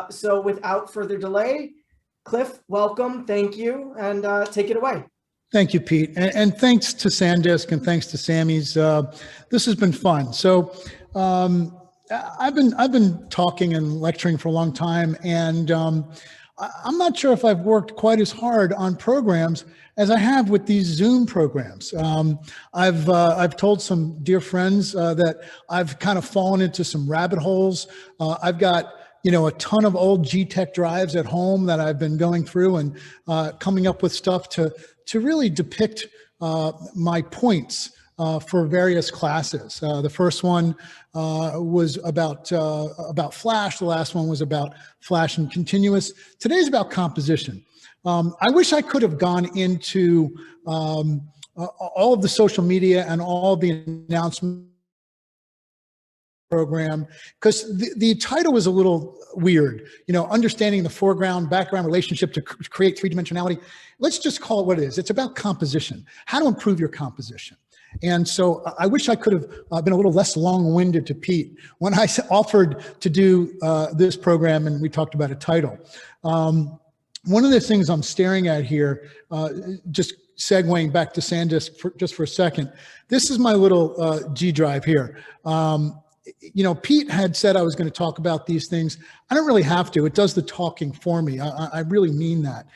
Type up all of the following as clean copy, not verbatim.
So without further delay, Cliff, welcome, thank you, and take it away. Thank you, Pete. And thanks to SanDisk and thanks to Sammy's. This has been fun. So I've been talking and lecturing for a long time, and I'm not sure if I've worked quite as hard on programs as I have with these Zoom programs. I've told some dear friends that I've kind of fallen into some rabbit holes. I've got a ton of old G-Tech drives at home that I've been going through and coming up with stuff to really depict my points for various classes. The first one was about Flash. The last one was about Flash and continuous. Today's about composition. I wish I could have gone into all of the social media and all of the announcements program, because the title was a little weird, understanding the foreground background relationship to create three-dimensionality. Let's just call it what it is. It's about composition, how to improve your composition. And so I wish I could have been a little less long-winded to Pete when I offered to do this program and we talked about a title. One of the things I'm staring at here, just segueing back to SanDisk just for a second, this is my little G drive here. Pete had said I was going to talk about these things. I don't really have to. It does the talking for me. I really mean that.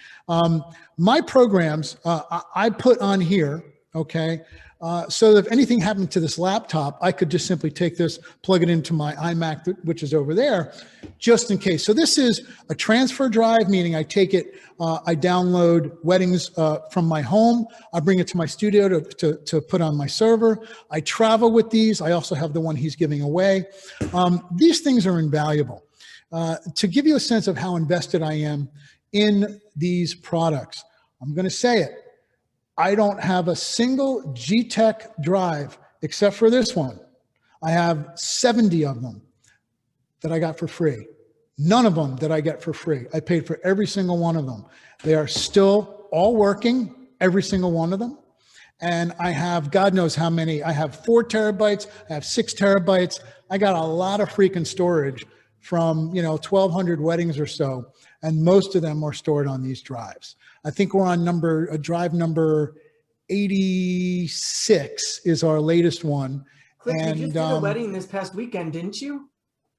My programs, I put on here, okay? So that if anything happened to this laptop, I could just simply take this, plug it into my iMac, which is over there, just in case. So this is a transfer drive, meaning I take it, I download weddings from my home, I bring it to my studio to put on my server. I travel with these. I also have the one he's giving away. These things are invaluable. To give you a sense of how invested I am in these products, I'm going to say it. I don't have a single G-Tech drive except for this one. I have 70 of them that I got for free. None of them that I get for free. I paid for every single one of them. They are still all working, every single one of them. And I have, God knows how many. I have 4 terabytes. I have 6 terabytes. I got a lot of freaking storage from, 1,200 weddings or so. And most of them are stored on these drives. I think we're on drive number 86 is our latest one. Cliff, you just did a wedding this past weekend, didn't you?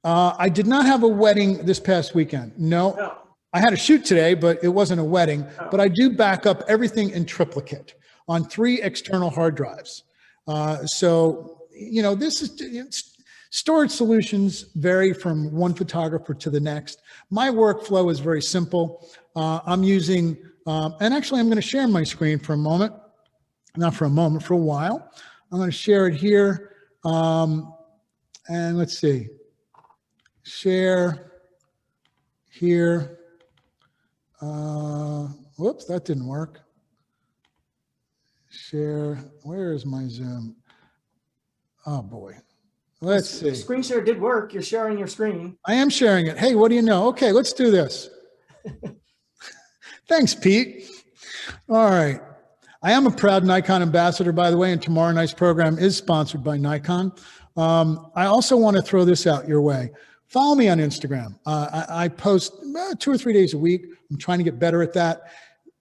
I did not have a wedding this past weekend. No. Oh. I had a shoot today, but it wasn't a wedding. Oh. But I do back up everything in triplicate on 3 external hard drives. So, this is storage solutions vary from one photographer to the next. My workflow is very simple. I'm using, and actually I'm going to share my screen for a moment. Not for a moment, for a while. I'm going to share it here. And let's see. Share here. Whoops, that didn't work. Share. Where is my Zoom? Oh boy. Let's see. The screen share did work. You're sharing your screen. I am sharing it. Hey, what do you know? Okay, let's do this. Thanks, Pete. All right. I am a proud Nikon ambassador, by the way, and tomorrow night's program is sponsored by Nikon. I also want to throw this out your way. Follow me on Instagram. I post 2 or 3 days a week. I'm trying to get better at that.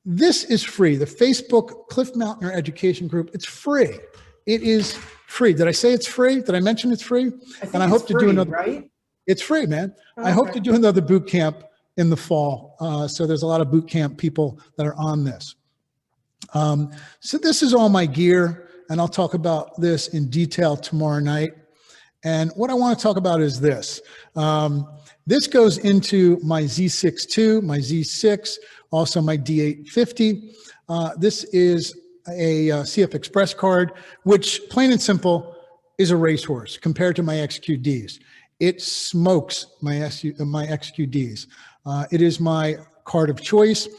This is free. The Facebook Cliff Mautner Education Group, it's free. It is free. Did I say it's free? Did I mention it's free? I hope to do another. Right? It's free, man. Oh, I hope to do another boot camp in the fall. So there's a lot of boot camp people that are on this. So this is all my gear, and I'll talk about this in detail tomorrow night. And what I want to talk about is this. This goes into my Z6 II, my Z6, also my D850. This is a CF Express card, which plain and simple is a racehorse compared to my XQDs. It smokes my XQDs. It is my card of choice.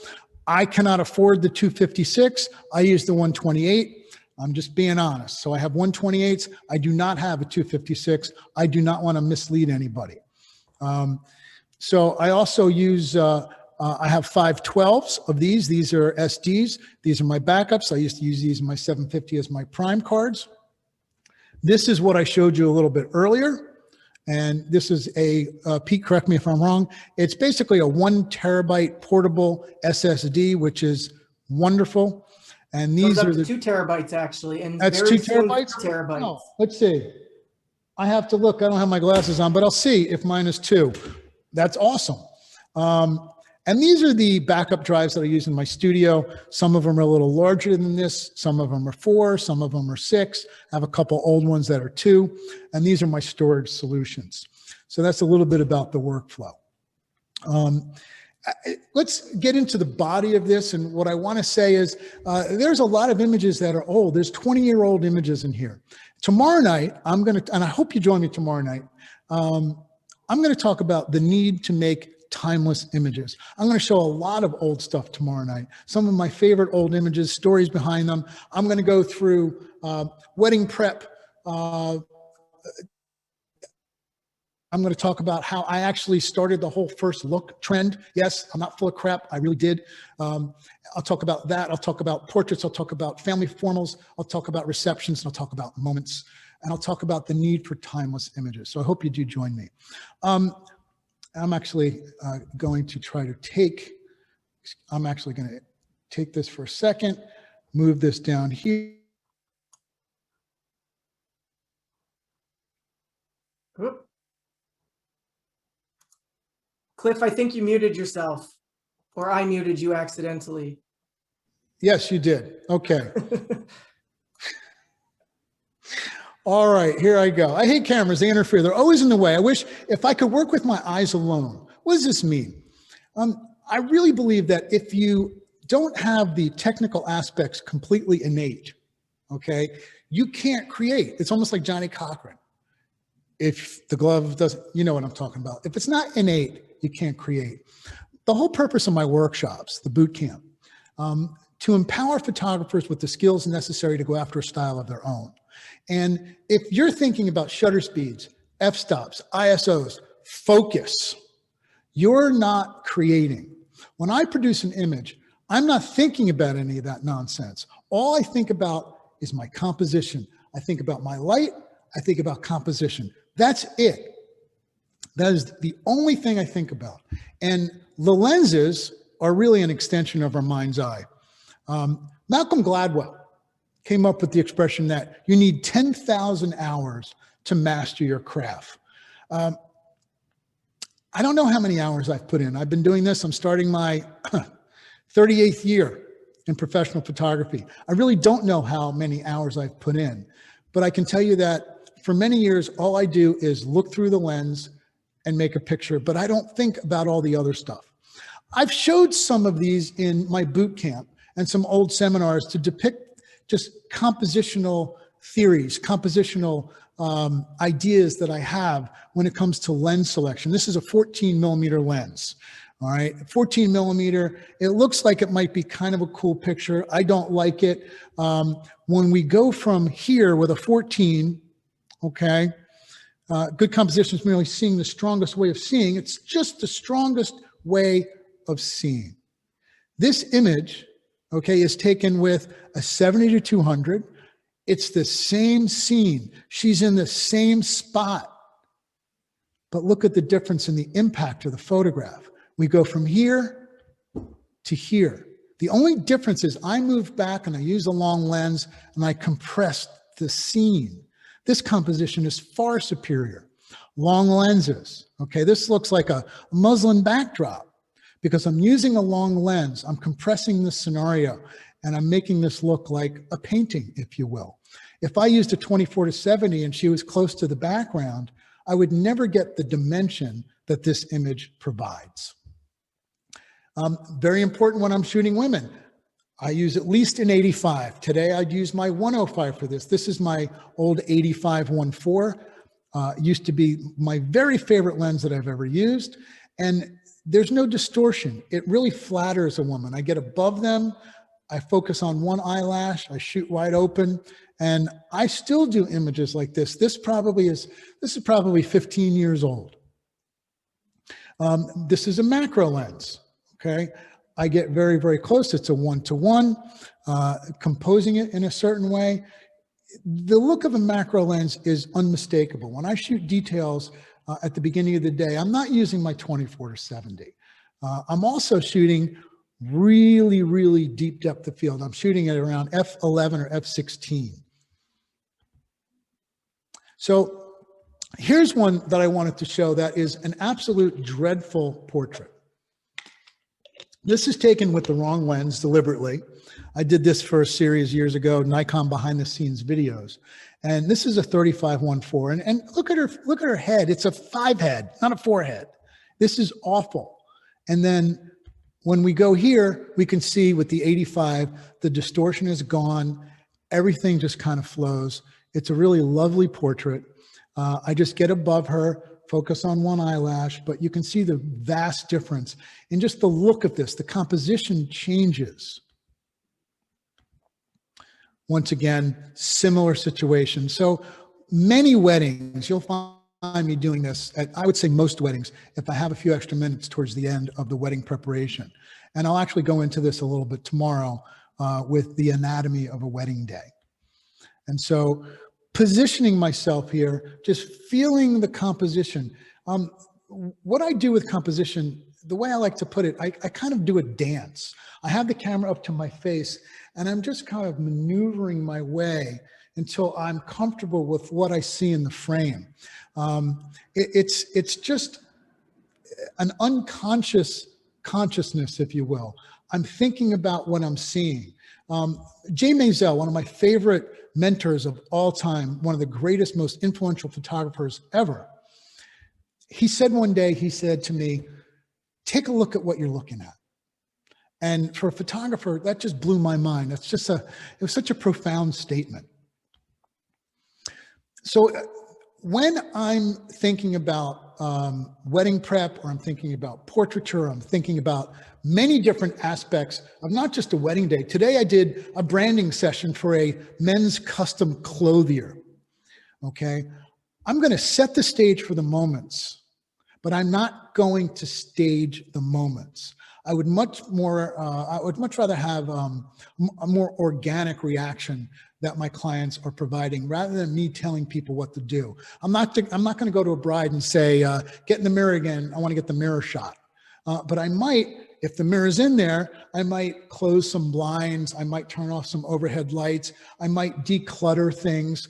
I cannot afford the 256. I use the 128. I'm just being honest. So I have 128s. I do not have a 256. I do not want to mislead anybody. So I also use, I have 512s of these. These are SDs. These are my backups. I used to use these in my 750 as my prime cards. This is what I showed you a little bit earlier. And this is Pete, correct me if I'm wrong, it's basically a 1 terabyte portable SSD, which is wonderful. And these Goes up are to the 2 terabytes actually, and that's very 2 soon terabytes. 4 terabytes. Oh, let's see. I have to look. I don't have my glasses on, but I'll see if mine is 2. That's awesome. And these are the backup drives that I use in my studio. Some of them are a little larger than this. Some of them are 4. Some of them are 6. I have a couple old ones that are 2. And these are my storage solutions. So that's a little bit about the workflow. Let's get into the body of this. And what I want to say is there's a lot of images that are old. There's 20-year-old images in here. Tomorrow night, I'm going to, and I hope you join me tomorrow night, I'm going to talk about the need to make timeless images. I'm going to show a lot of old stuff tomorrow night. Some of my favorite old images, stories behind them. I'm going to go through wedding prep. I'm going to talk about how I actually started the whole first look trend. Yes, I'm not full of crap. I really did. I'll talk about that. I'll talk about portraits. I'll talk about family formals. I'll talk about receptions. And I'll talk about moments. And I'll talk about the need for timeless images. So I hope you do join me. I'm actually going to try to take, I'm actually going to take this for a second, move this down here. Oop. Cliff, I think you muted yourself, or I muted you accidentally. Yes, you did. Okay. All right, here I go. I hate cameras. They interfere. They're always in the way. I wish if I could work with my eyes alone. What does this mean? I really believe that if you don't have the technical aspects completely innate, okay, you can't create. It's almost like Johnny Cochran. If the glove doesn't, you know what I'm talking about. If it's not innate, you can't create. The whole purpose of my workshops, the boot camp, to empower photographers with the skills necessary to go after a style of their own. And if you're thinking about shutter speeds, f-stops, ISOs, focus, you're not creating. When I produce an image, I'm not thinking about any of that nonsense. All I think about is my composition. I think about my light. I think about composition. That's it. That is the only thing I think about. And the lenses are really an extension of our mind's eye. Malcolm Gladwell came up with the expression that you need 10,000 hours to master your craft. I don't know how many hours I've put in. I've been doing this. I'm starting my 38th year in professional photography. I really don't know how many hours I've put in, but I can tell you that for many years, all I do is look through the lens and make a picture, but I don't think about all the other stuff. I've showed some of these in my boot camp and some old seminars to depict just compositional theories, compositional ideas that I have when it comes to lens selection. This is a 14 millimeter lens. All right, 14 millimeter, it looks like it might be kind of a cool picture. I don't like it. When we go from here with a 14, okay, good composition is merely seeing the strongest way of seeing. It's just the strongest way of seeing. This image, okay, is taken with a 70 to 200. It's the same scene. She's in the same spot. But look at the difference in the impact of the photograph. We go from here to here. The only difference is I moved back and I used a long lens and I compressed the scene. This composition is far superior. Long lenses, okay, this looks like a muslin backdrop because I'm using a long lens. I'm compressing this scenario and I'm making this look like a painting, if you will. If I used a 24 to 70 and she was close to the background, I would never get the dimension that this image provides. Very important when I'm shooting women. I use at least an 85. Today I'd use my 105 for this. This is my old 85 1.4. Used to be my very favorite lens that I've ever used. And there's no distortion. It really flatters a woman. I get above them. I focus on one eyelash. I shoot wide open. And I still do images like this. This is probably 15 years old. This is a macro lens. Okay, I get very, very close. It's a 1-to-1, composing it in a certain way. The look of a macro lens is unmistakable. When I shoot details, at the beginning of the day. I'm not using my 24 to 70. I'm also shooting really, really deep depth of field. I'm shooting at around f11 or f16. So here's one that I wanted to show that is an absolute dreadful portrait. This is taken with the wrong lens deliberately. I did this for a series years ago, Nikon behind the scenes videos. And this is a 35-1.4. And look at her head. It's a 5 head, not a 4 head. This is awful. And then when we go here, we can see with the 85, the distortion is gone. Everything just kind of flows. It's a really lovely portrait. I just get above her, focus on one eyelash, but you can see the vast difference in just the look of this. The composition changes. Once again, similar situation. So many weddings, you'll find me doing this at, I would say most weddings, if I have a few extra minutes towards the end of the wedding preparation. And I'll actually go into this a little bit tomorrow with the anatomy of a wedding day. And so positioning myself here, just feeling the composition. What I do with composition, the way I like to put it, I kind of do a dance. I have the camera up to my face and I'm just kind of maneuvering my way until I'm comfortable with what I see in the frame. It's just an unconscious consciousness, if you will. I'm thinking about what I'm seeing. Jay Maisel, one of my favorite mentors of all time, one of the greatest, most influential photographers ever. He said one day, he said to me, take a look at what you're looking at. And for a photographer, that just blew my mind. That's just it was such a profound statement. So when I'm thinking about wedding prep, or I'm thinking about portraiture, I'm thinking about many different aspects of not just a wedding day. Today I did a branding session for a men's custom clothier, okay? I'm gonna set the stage for the moments, but I'm not going to stage the moments. I would much rather have a more organic reaction that my clients are providing rather than me telling people what to do. I'm not going to go to a bride and say, get in the mirror again. I want to get the mirror shot. But I might, if the mirror's in there, I might close some blinds. I might turn off some overhead lights. I might declutter things.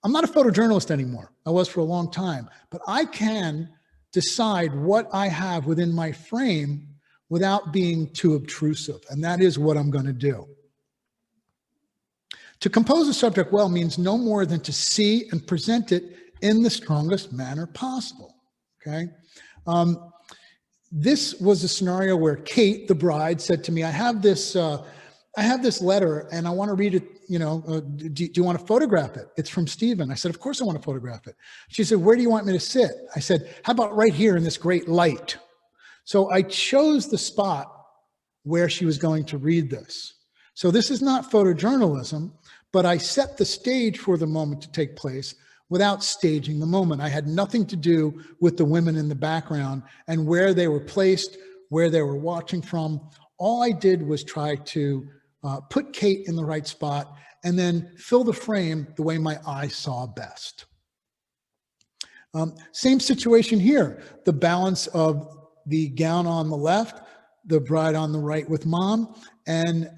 I'm not a photojournalist anymore. I was for a long time, but I can decide what I have within my frame without being too obtrusive. And that is what I'm going to do. To compose a subject well means no more than to see and present it in the strongest manner possible, okay? This was a scenario where Kate, the bride, said to me, I have this letter and I want to read it, do you want to photograph it? It's from Stephen. I said, of course I want to photograph it. She said, where do you want me to sit? I said, how about right here in this great light? So I chose the spot where she was going to read this. So this is not photojournalism, but I set the stage for the moment to take place without staging the moment. I had nothing to do with the women in the background and where they were placed, where they were watching from. All I did was try to put Kate in the right spot and then fill the frame the way my eye saw best. Same situation here, the balance of the gown on the left, the bride on the right with mom. And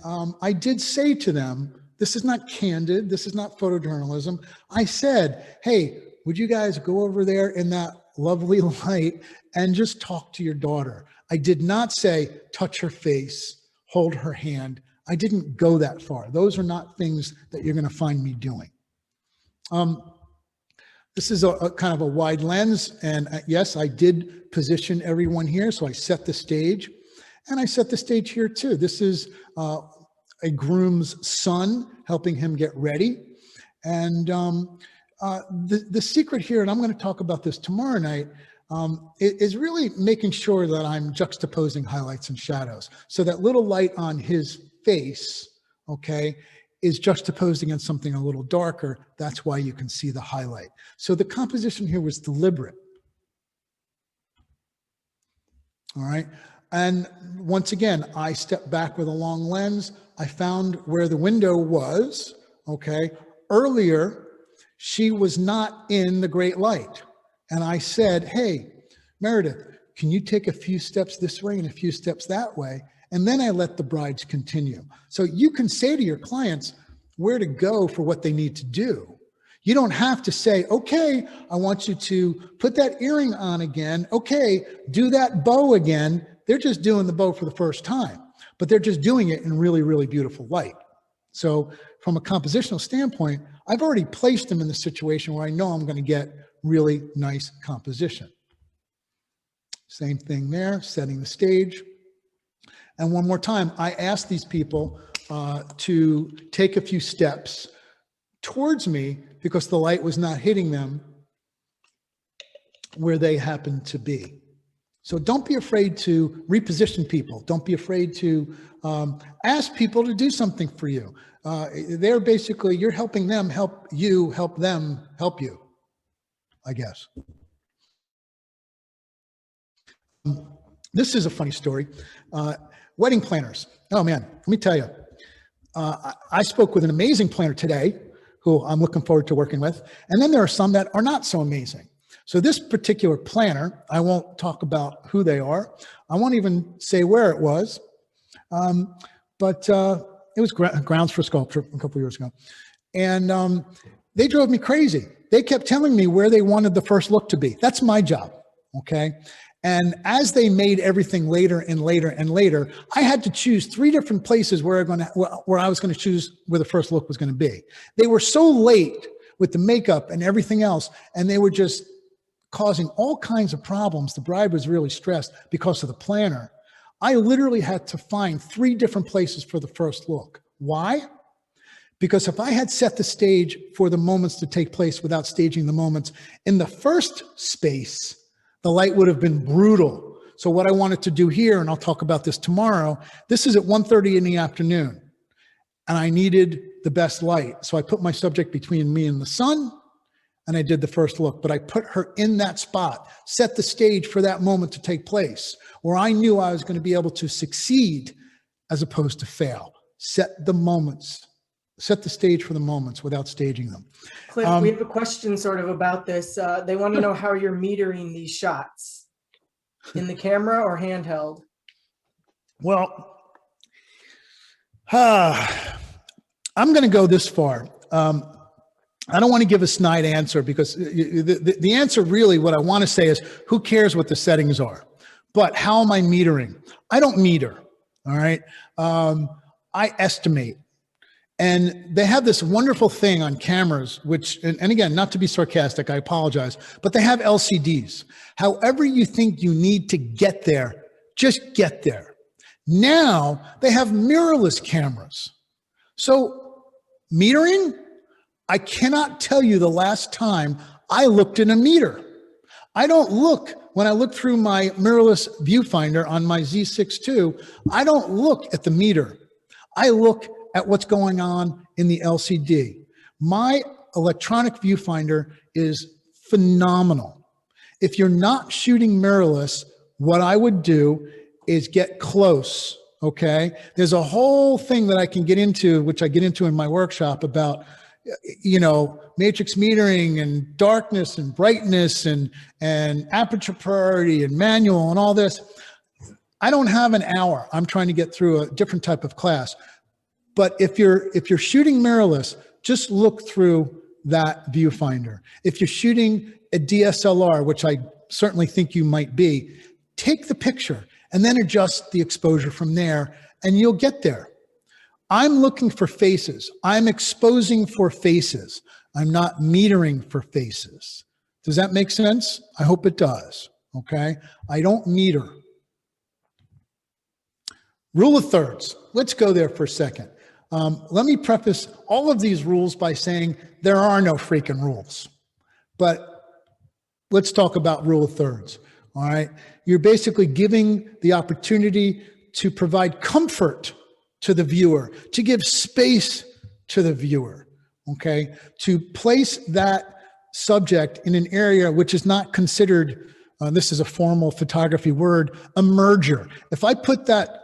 I did say to them, this is not candid, this is not photojournalism. I said, hey, would you guys go over there in that lovely light and just talk to your daughter? I did not say, touch her face, hold her hand. I didn't go that far. Those are not things that you're gonna find me doing. This is a kind of a wide lens, and yes, I did position everyone here, so I set the stage, and I set the stage here too. This is a groom's son helping him get ready, and the secret here, and I'm going to talk about this tomorrow night, is really making sure that I'm juxtaposing highlights and shadows, so that little light on his face, okay, is juxtaposed against something a little darker. That's why you can see the highlight. So the composition here was deliberate. All right. And once again, I stepped back with a long lens. I found where the window was, okay? Earlier, she was not in the great light. And I said, hey, Meredith, can you take a few steps this way and a few steps that way? And then I let the brides continue. So you can say to your clients where to go for what they need to do. You don't have to say, okay, I want you to put that earring on again. Okay, do that bow again. They're just doing the bow for the first time, but they're just doing it in really, really beautiful light. So from a compositional standpoint, I've already placed them in the situation where I know I'm going to get really nice composition. Same thing there, setting the stage. And one more time, I asked these people to take a few steps towards me because the light was not hitting them where they happened to be. So don't be afraid to reposition people. Don't be afraid to ask people to do something for you. They're basically, you're helping them help you, help them help you, I guess. This is a funny story. Wedding planners. Oh man, let me tell you. I spoke with an amazing planner today who I'm looking forward to working with. And then there are some that are not so amazing. So this particular planner, I won't talk about who they are. I won't even say where it was. But it was Grounds for Sculpture a couple of years ago. And they drove me crazy. They kept telling me where they wanted the first look to be. That's my job, okay? And as they made everything later and later and later, I had to choose 3 different places where I was going to choose where the first look was going to be. They were so late with the makeup and everything else, and they were just causing all kinds of problems. The bride was really stressed because of the planner. I literally had to find 3 different places for the first look. Why? Because if I had set the stage for the moments to take place without staging the moments in the first space, the light would have been brutal. So what I wanted to do here, and I'll talk about this tomorrow, this is at 1:30 in the afternoon, and I needed the best light. So I put my subject between me and the sun, and I did the first look, but I put her in that spot, set the stage for that moment to take place, where I knew I was going to be able to succeed as opposed to fail. Set the moments. Set the stage for the moments without staging them. Cliff, we have a question sort of about this. They want to know how you're metering these shots. In the camera or handheld? Well, I'm going to go this far. I don't want to give a snide answer because the answer really, what I want to say is, who cares what the settings are? But how am I metering? I don't meter, all right? I estimate. And they have this wonderful thing on cameras, which, and again, not to be sarcastic, I apologize, but they have LCDs. However you think you need to get there, just get there. Now they have mirrorless cameras. So metering, I cannot tell you the last time I looked in a meter. I don't look, when I look through my mirrorless viewfinder on my Z6 II, I don't look at the meter. I look at what's going on in the LCD. My electronic viewfinder is phenomenal. If you're not shooting mirrorless, what I would do is get close, okay? There's a whole thing that I can get into, which I get into in my workshop about, you know, matrix metering and darkness and brightness and aperture priority and manual and all this. I don't have an hour. I'm trying to get through a different type of class. But if you're shooting mirrorless, just look through that viewfinder. If you're shooting a DSLR, which I certainly think you might be, take the picture and then adjust the exposure from there, and you'll get there. I'm looking for faces. I'm exposing for faces. I'm not metering for faces. Does that make sense? I hope it does, okay? I don't meter. Rule of thirds. Let's go there for a second. Let me preface all of these rules by saying there are no freaking rules, but let's talk about rule of thirds, all right? You're basically giving the opportunity to provide comfort to the viewer, to give space to the viewer, okay? To place that subject in an area which is not considered, this is a formal photography word, a merger. If I put that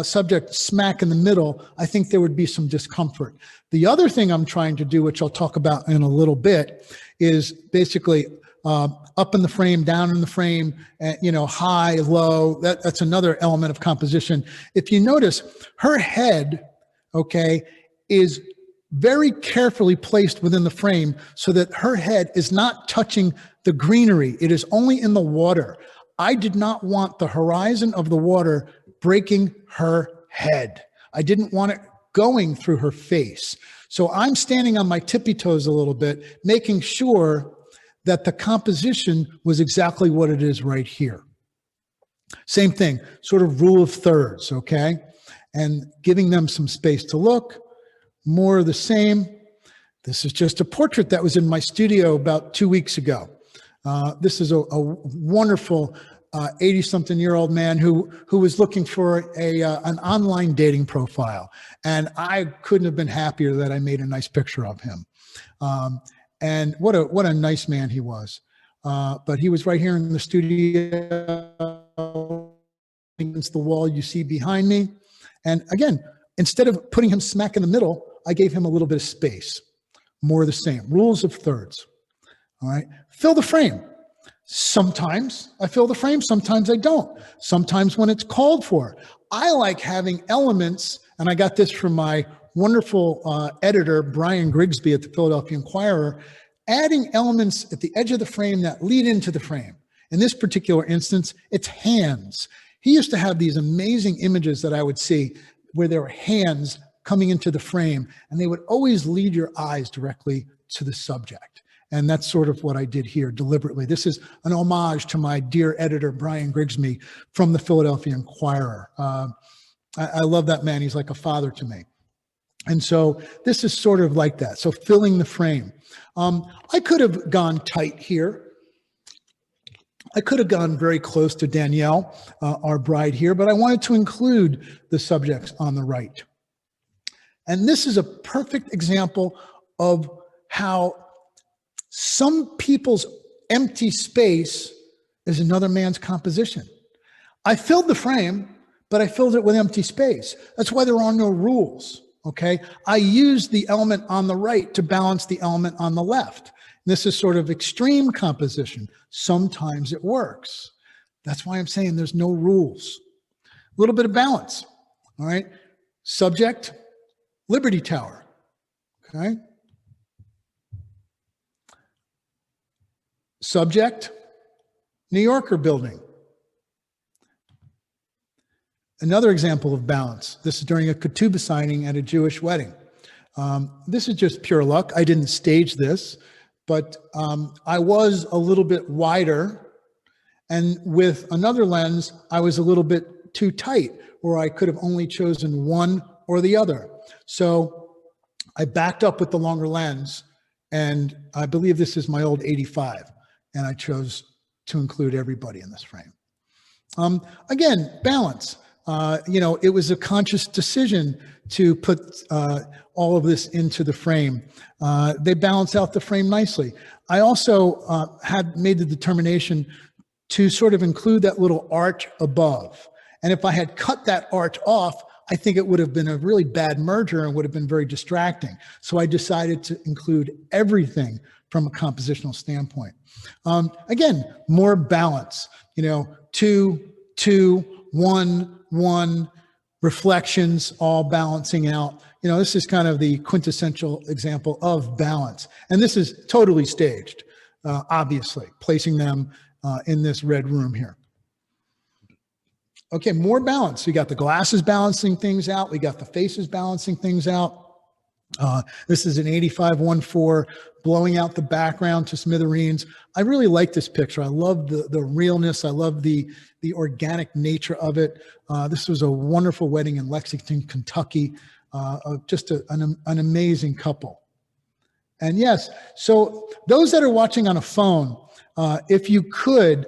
subject smack in the middle, I think there would be some discomfort. The other thing I'm trying to do, which I'll talk about in a little bit, is basically up in the frame, down in the frame, you know, high, low. That's another element of composition. If you notice, her head, okay, is very carefully placed within the frame so that her head is not touching the greenery. It is only in the water. I did not want the horizon of the water breaking her head. I didn't want it going through her face. So I'm standing on my tippy toes a little bit, making sure that the composition was exactly what it is right here. Same thing, sort of rule of thirds, okay? And giving them some space to look, more of the same. This is just a portrait that was in my studio about 2 weeks ago. This is a wonderful 80-something-year-old man who was looking for an online dating profile. And I couldn't have been happier that I made a nice picture of him. And what a nice man he was. But he was right here in the studio against the wall you see behind me. And again, instead of putting him smack in the middle, I gave him a little bit of space. More of the same. Rules of thirds. All right. Fill the frame. Sometimes I fill the frame. Sometimes I don't. Sometimes when it's called for. I like having elements, and I got this from my wonderful editor, Brian Grigsby at the Philadelphia Inquirer, adding elements at the edge of the frame that lead into the frame. In this particular instance, it's hands. He used to have these amazing images that I would see where there were hands coming into the frame, and they would always lead your eyes directly to the subject. And that's sort of what I did here deliberately. This is an homage to my dear editor, Brian Grigsby from the Philadelphia Inquirer. I love that man. He's like a father to me. And so this is sort of like that. So filling the frame. I could have gone tight here. I could have gone very close to Danielle, our bride here, but I wanted to include the subjects on the right. And this is a perfect example of how some people's empty space is another man's composition. I filled the frame, but I filled it with empty space. That's why there are no rules, okay? I used the element on the right to balance the element on the left. This is sort of extreme composition. Sometimes it works. That's why I'm saying there's no rules. A little bit of balance, all right? Subject, Liberty Tower, okay? Subject, New Yorker building. Another example of balance. This is during a ketubah signing at a Jewish wedding. This is just pure luck. I didn't stage this, but I was a little bit wider, and with another lens, I was a little bit too tight, where I could have only chosen one or the other. So I backed up with the longer lens, and I believe this is my old 85, and I chose to include everybody in this frame. Again, balance. You know, it was a conscious decision to put all of this into the frame. They balance out the frame nicely. I also had made the determination to sort of include that little arch above. And if I had cut that arch off, I think it would have been a really bad merger and would have been very distracting. So I decided to include everything from a compositional standpoint. Again, more balance, you know, 2, 2, 1, 1, reflections, all balancing out. You know, this is kind of the quintessential example of balance. And this is totally staged, obviously, placing them in this red room here. Okay, more balance. We got the glasses balancing things out. We got the faces balancing things out. This is an 85-1-4 blowing out the background to smithereens. I really like this picture. I love the realness. I love the organic nature of it. This was a wonderful wedding in Lexington, Kentucky. Just an amazing couple. And yes, so those that are watching on a phone, if you could,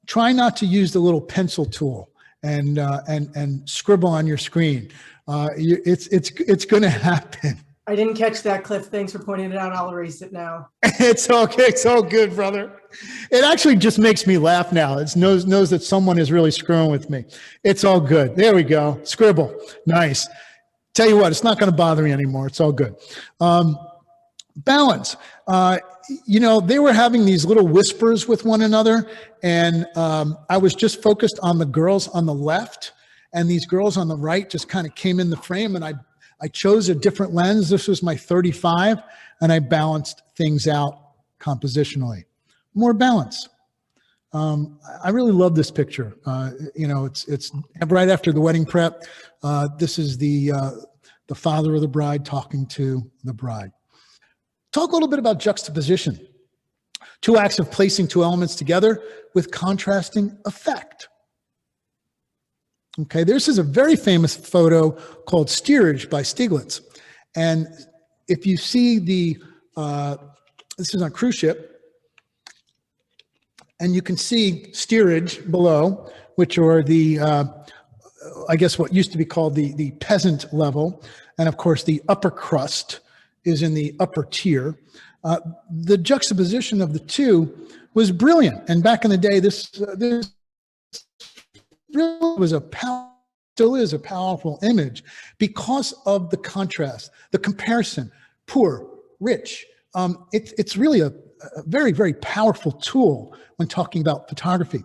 try not to use the little pencil tool and scribble on your screen. It's going to happen. I didn't catch that, Cliff. Thanks for pointing it out. I'll erase it now. It's okay. It's all good, brother. It actually just makes me laugh now. It knows that someone is really screwing with me. It's all good. There we go. Scribble. Nice. Tell you what, it's not going to bother me anymore. It's all good. Balance. You know, they were having these little whispers with one another, and I was just focused on the girls on the left, and these girls on the right just kind of came in the frame, and I chose a different lens. This was my 35, and I balanced things out compositionally. More balance. I really love this picture. You know, it's right after the wedding prep. This is the father of the bride talking to the bride. Talk a little bit about juxtaposition. Two acts of placing two elements together with contrasting effect. Okay, this is a very famous photo called Steerage by Stieglitz. And if you see this is on a cruise ship, and you can see steerage below, which are the, I guess what used to be called the peasant level. And of course, the upper crust is in the upper tier. The juxtaposition of the two was brilliant. And back in the day, this really was still is a powerful image because of the contrast, the comparison, poor, rich. It's really a very, very powerful tool when talking about photography.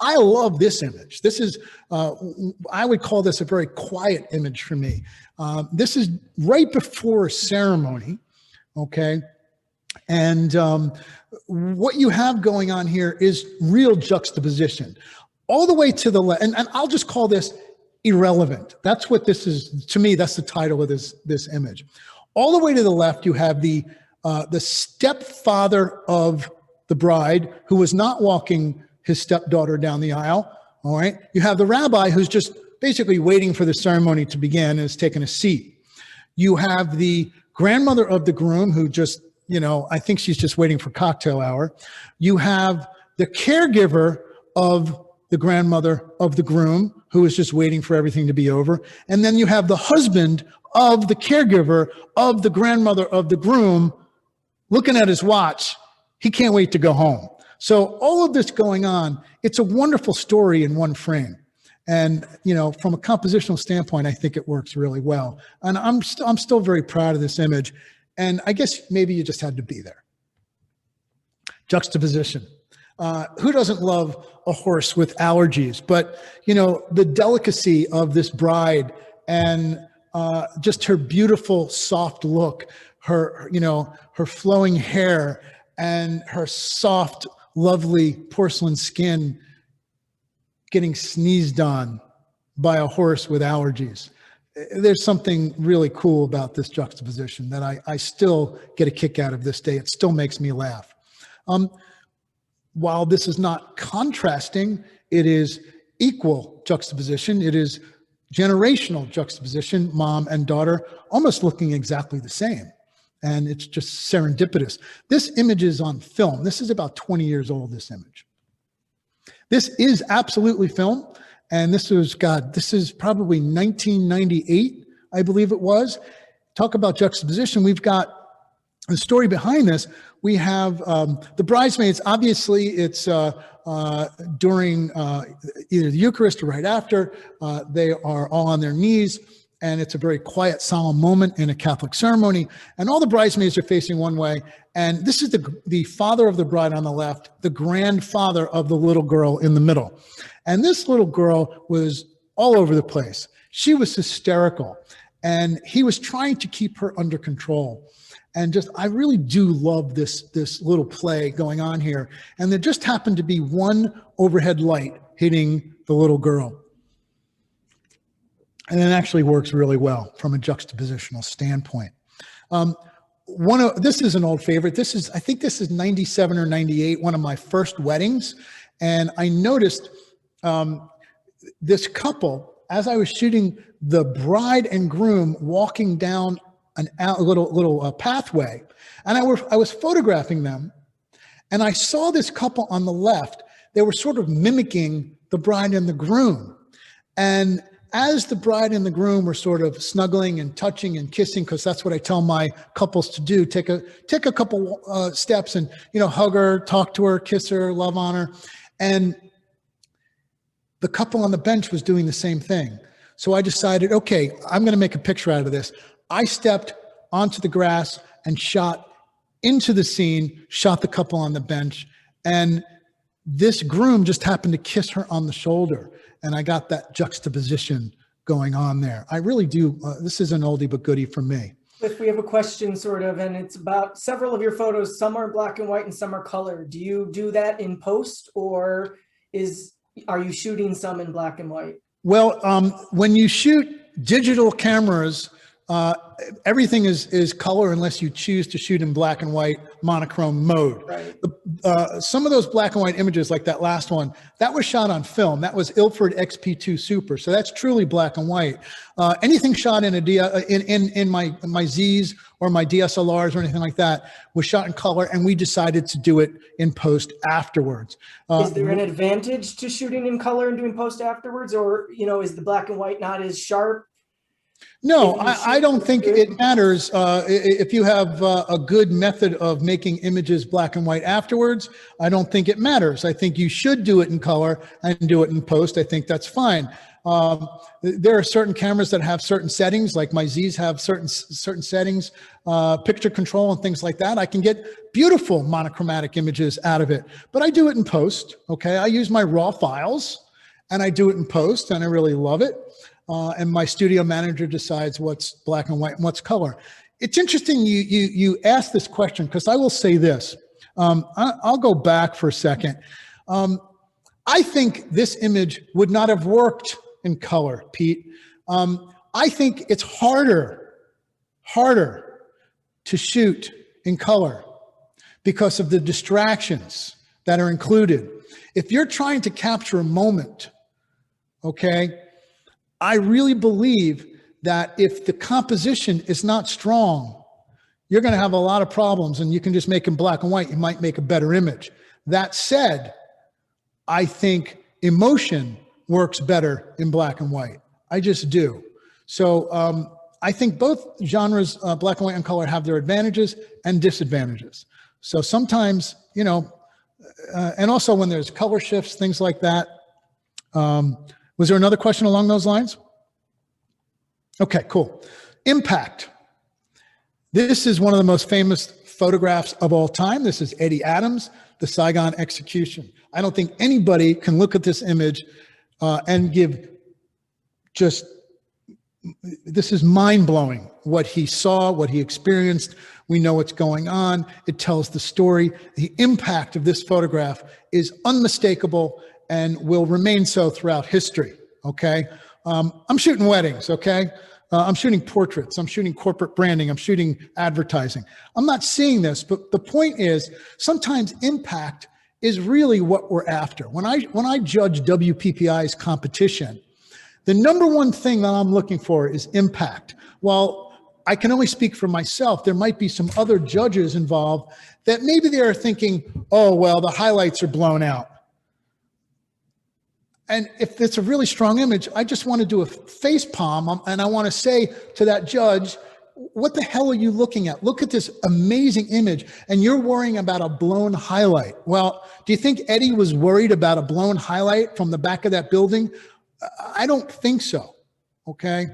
I love this image. This is, I would call this a very quiet image for me. This is right before a ceremony, okay? And what you have going on here is real juxtaposition. All the way to the left, and I'll just call this irrelevant. That's what this is, to me, that's the title of this image. All the way to the left, you have the stepfather of the bride who was not walking his stepdaughter down the aisle, all right? You have the rabbi who's just basically waiting for the ceremony to begin and is taking a seat. You have the grandmother of the groom who just, you know, I think she's just waiting for cocktail hour. You have the caregiver of the grandmother of the groom who is just waiting for everything to be over. And then you have the husband of the caregiver of the grandmother of the groom looking at his watch. He can't wait to go home. So all of this going on, it's a wonderful story in one frame. And, you know, from a compositional standpoint, I think it works really well. And I'm still very proud of this image. And I guess maybe you just had to be there. Juxtaposition. Who doesn't love a horse with allergies? But, you know, the delicacy of this bride and just her beautiful, soft look, her, you know, her flowing hair and her soft, lovely porcelain skin getting sneezed on by a horse with allergies. There's something really cool about this juxtaposition that I still get a kick out of this day. It still makes me laugh. While this is not contrasting, it is equal juxtaposition. It is generational juxtaposition, mom and daughter, almost looking exactly the same. And it's just serendipitous. This image is on film. This is about 20 years old, this image. This is absolutely film. And this is probably 1998, I believe it was. Talk about juxtaposition. We've got the story behind this. We have the bridesmaids. Obviously, it's during either the Eucharist or right after. They are all on their knees, and it's a very quiet, solemn moment in a Catholic ceremony. And all the bridesmaids are facing one way. And this is the father of the bride on the left, the grandfather of the little girl in the middle. And this little girl was all over the place. She was hysterical, and he was trying to keep her under control. And just, I really do love this little play going on here. And there just happened to be one overhead light hitting the little girl. And it actually works really well from a juxtapositional standpoint. This is an old favorite. I think this is 97 or 98, one of my first weddings. And I noticed this couple, as I was shooting the bride and groom walking down a little pathway, and I was photographing them, and I saw this couple on the left. They were sort of mimicking the bride and the groom. And as the bride and the groom were sort of snuggling and touching and kissing, because that's what I tell my couples to do, take a couple steps and, you know, hug her, talk to her, kiss her, love on her. And the couple on the bench was doing the same thing. So I decided, okay, I'm going to make a picture out of this. I stepped onto the grass and shot into the scene, shot the couple on the bench, and this groom just happened to kiss her on the shoulder. And I got that juxtaposition going on there. I really do. This is an oldie but goodie for me. If we have a question sort of, and it's about several of your photos, some are black and white and some are color. Do you do that in post, or are you shooting some in black and white? Well, when you shoot digital cameras, everything is color unless you choose to shoot in black and white monochrome mode. Right. Some of those black and white images, like that last one, that was shot on film. That was Ilford XP2 Super. So that's truly black and white. Anything shot in my Z's or my DSLRs or anything like that was shot in color, and we decided to do it in post afterwards. Is there an advantage to shooting in color and doing post afterwards, or is the black and white not as sharp? No, I don't think it matters. If you have a good method of making images black and white afterwards, I don't think it matters. I think you should do it in color and do it in post. I think that's fine. There are certain cameras that have certain settings, like my Z's have certain settings, picture control and things like that. I can get beautiful monochromatic images out of it, but I do it in post. Okay, I use my raw files and I do it in post, and I really love it. And my studio manager decides what's black and white and what's color. It's interesting you asked this question, because I will say this. I'll go back for a second. I think this image would not have worked in color, Pete. I think it's harder to shoot in color because of the distractions that are included. If you're trying to capture a moment, okay, I really believe that if the composition is not strong, you're going to have a lot of problems, and you can just make them black and white. You might make a better image. That said, I think emotion works better in black and white. I just do. So I think both genres, black and white and color, have their advantages and disadvantages. So sometimes, and also when there's color shifts, things like that. Was there another question along those lines? Okay, cool. Impact. This is one of the most famous photographs of all time. This is Eddie Adams, the Saigon execution. I don't think anybody can look at this image and give just, this is mind-blowing what he saw, what he experienced. We know what's going on. It tells the story. The impact of this photograph is unmistakable and will remain so throughout history, okay? I'm shooting weddings, okay? I'm shooting portraits. I'm shooting corporate branding. I'm shooting advertising. I'm not seeing this, but the point is sometimes impact is really what we're after. When I judge WPPI's competition, the number one thing that I'm looking for is impact. While I can only speak for myself, there might be some other judges involved that maybe they are thinking, oh, well, the highlights are blown out. And if it's a really strong image, I just want to do a face palm, and I want to say to that judge, what the hell are you looking at? Look at this amazing image, and you're worrying about a blown highlight. Well, do you think Eddie was worried about a blown highlight from the back of that building? I don't think so, okay?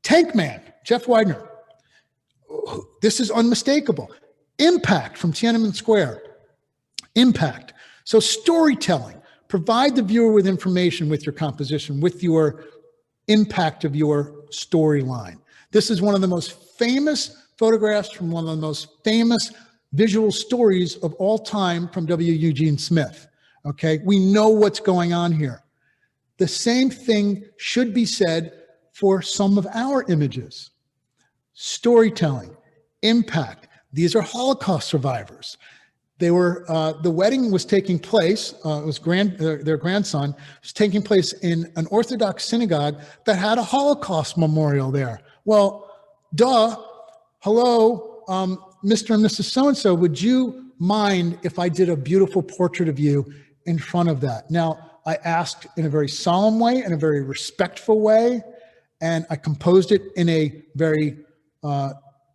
Tank Man, Jeff Widener. This is unmistakable. Impact from Tiananmen Square. Impact. So storytelling. Provide the viewer with information with your composition, with your impact of your storyline. This is one of the most famous photographs from one of the most famous visual stories of all time from W. Eugene Smith. Okay, we know what's going on here. The same thing should be said for some of our images. Storytelling, impact. These are Holocaust survivors. They were, the wedding was taking place, it was their grandson, was taking place in an Orthodox synagogue that had a Holocaust memorial there. Well, duh, hello, Mr. and Mrs. So-and-so, would you mind if I did a beautiful portrait of you in front of that? Now, I asked in a very solemn way, in a very respectful way, and I composed it in a very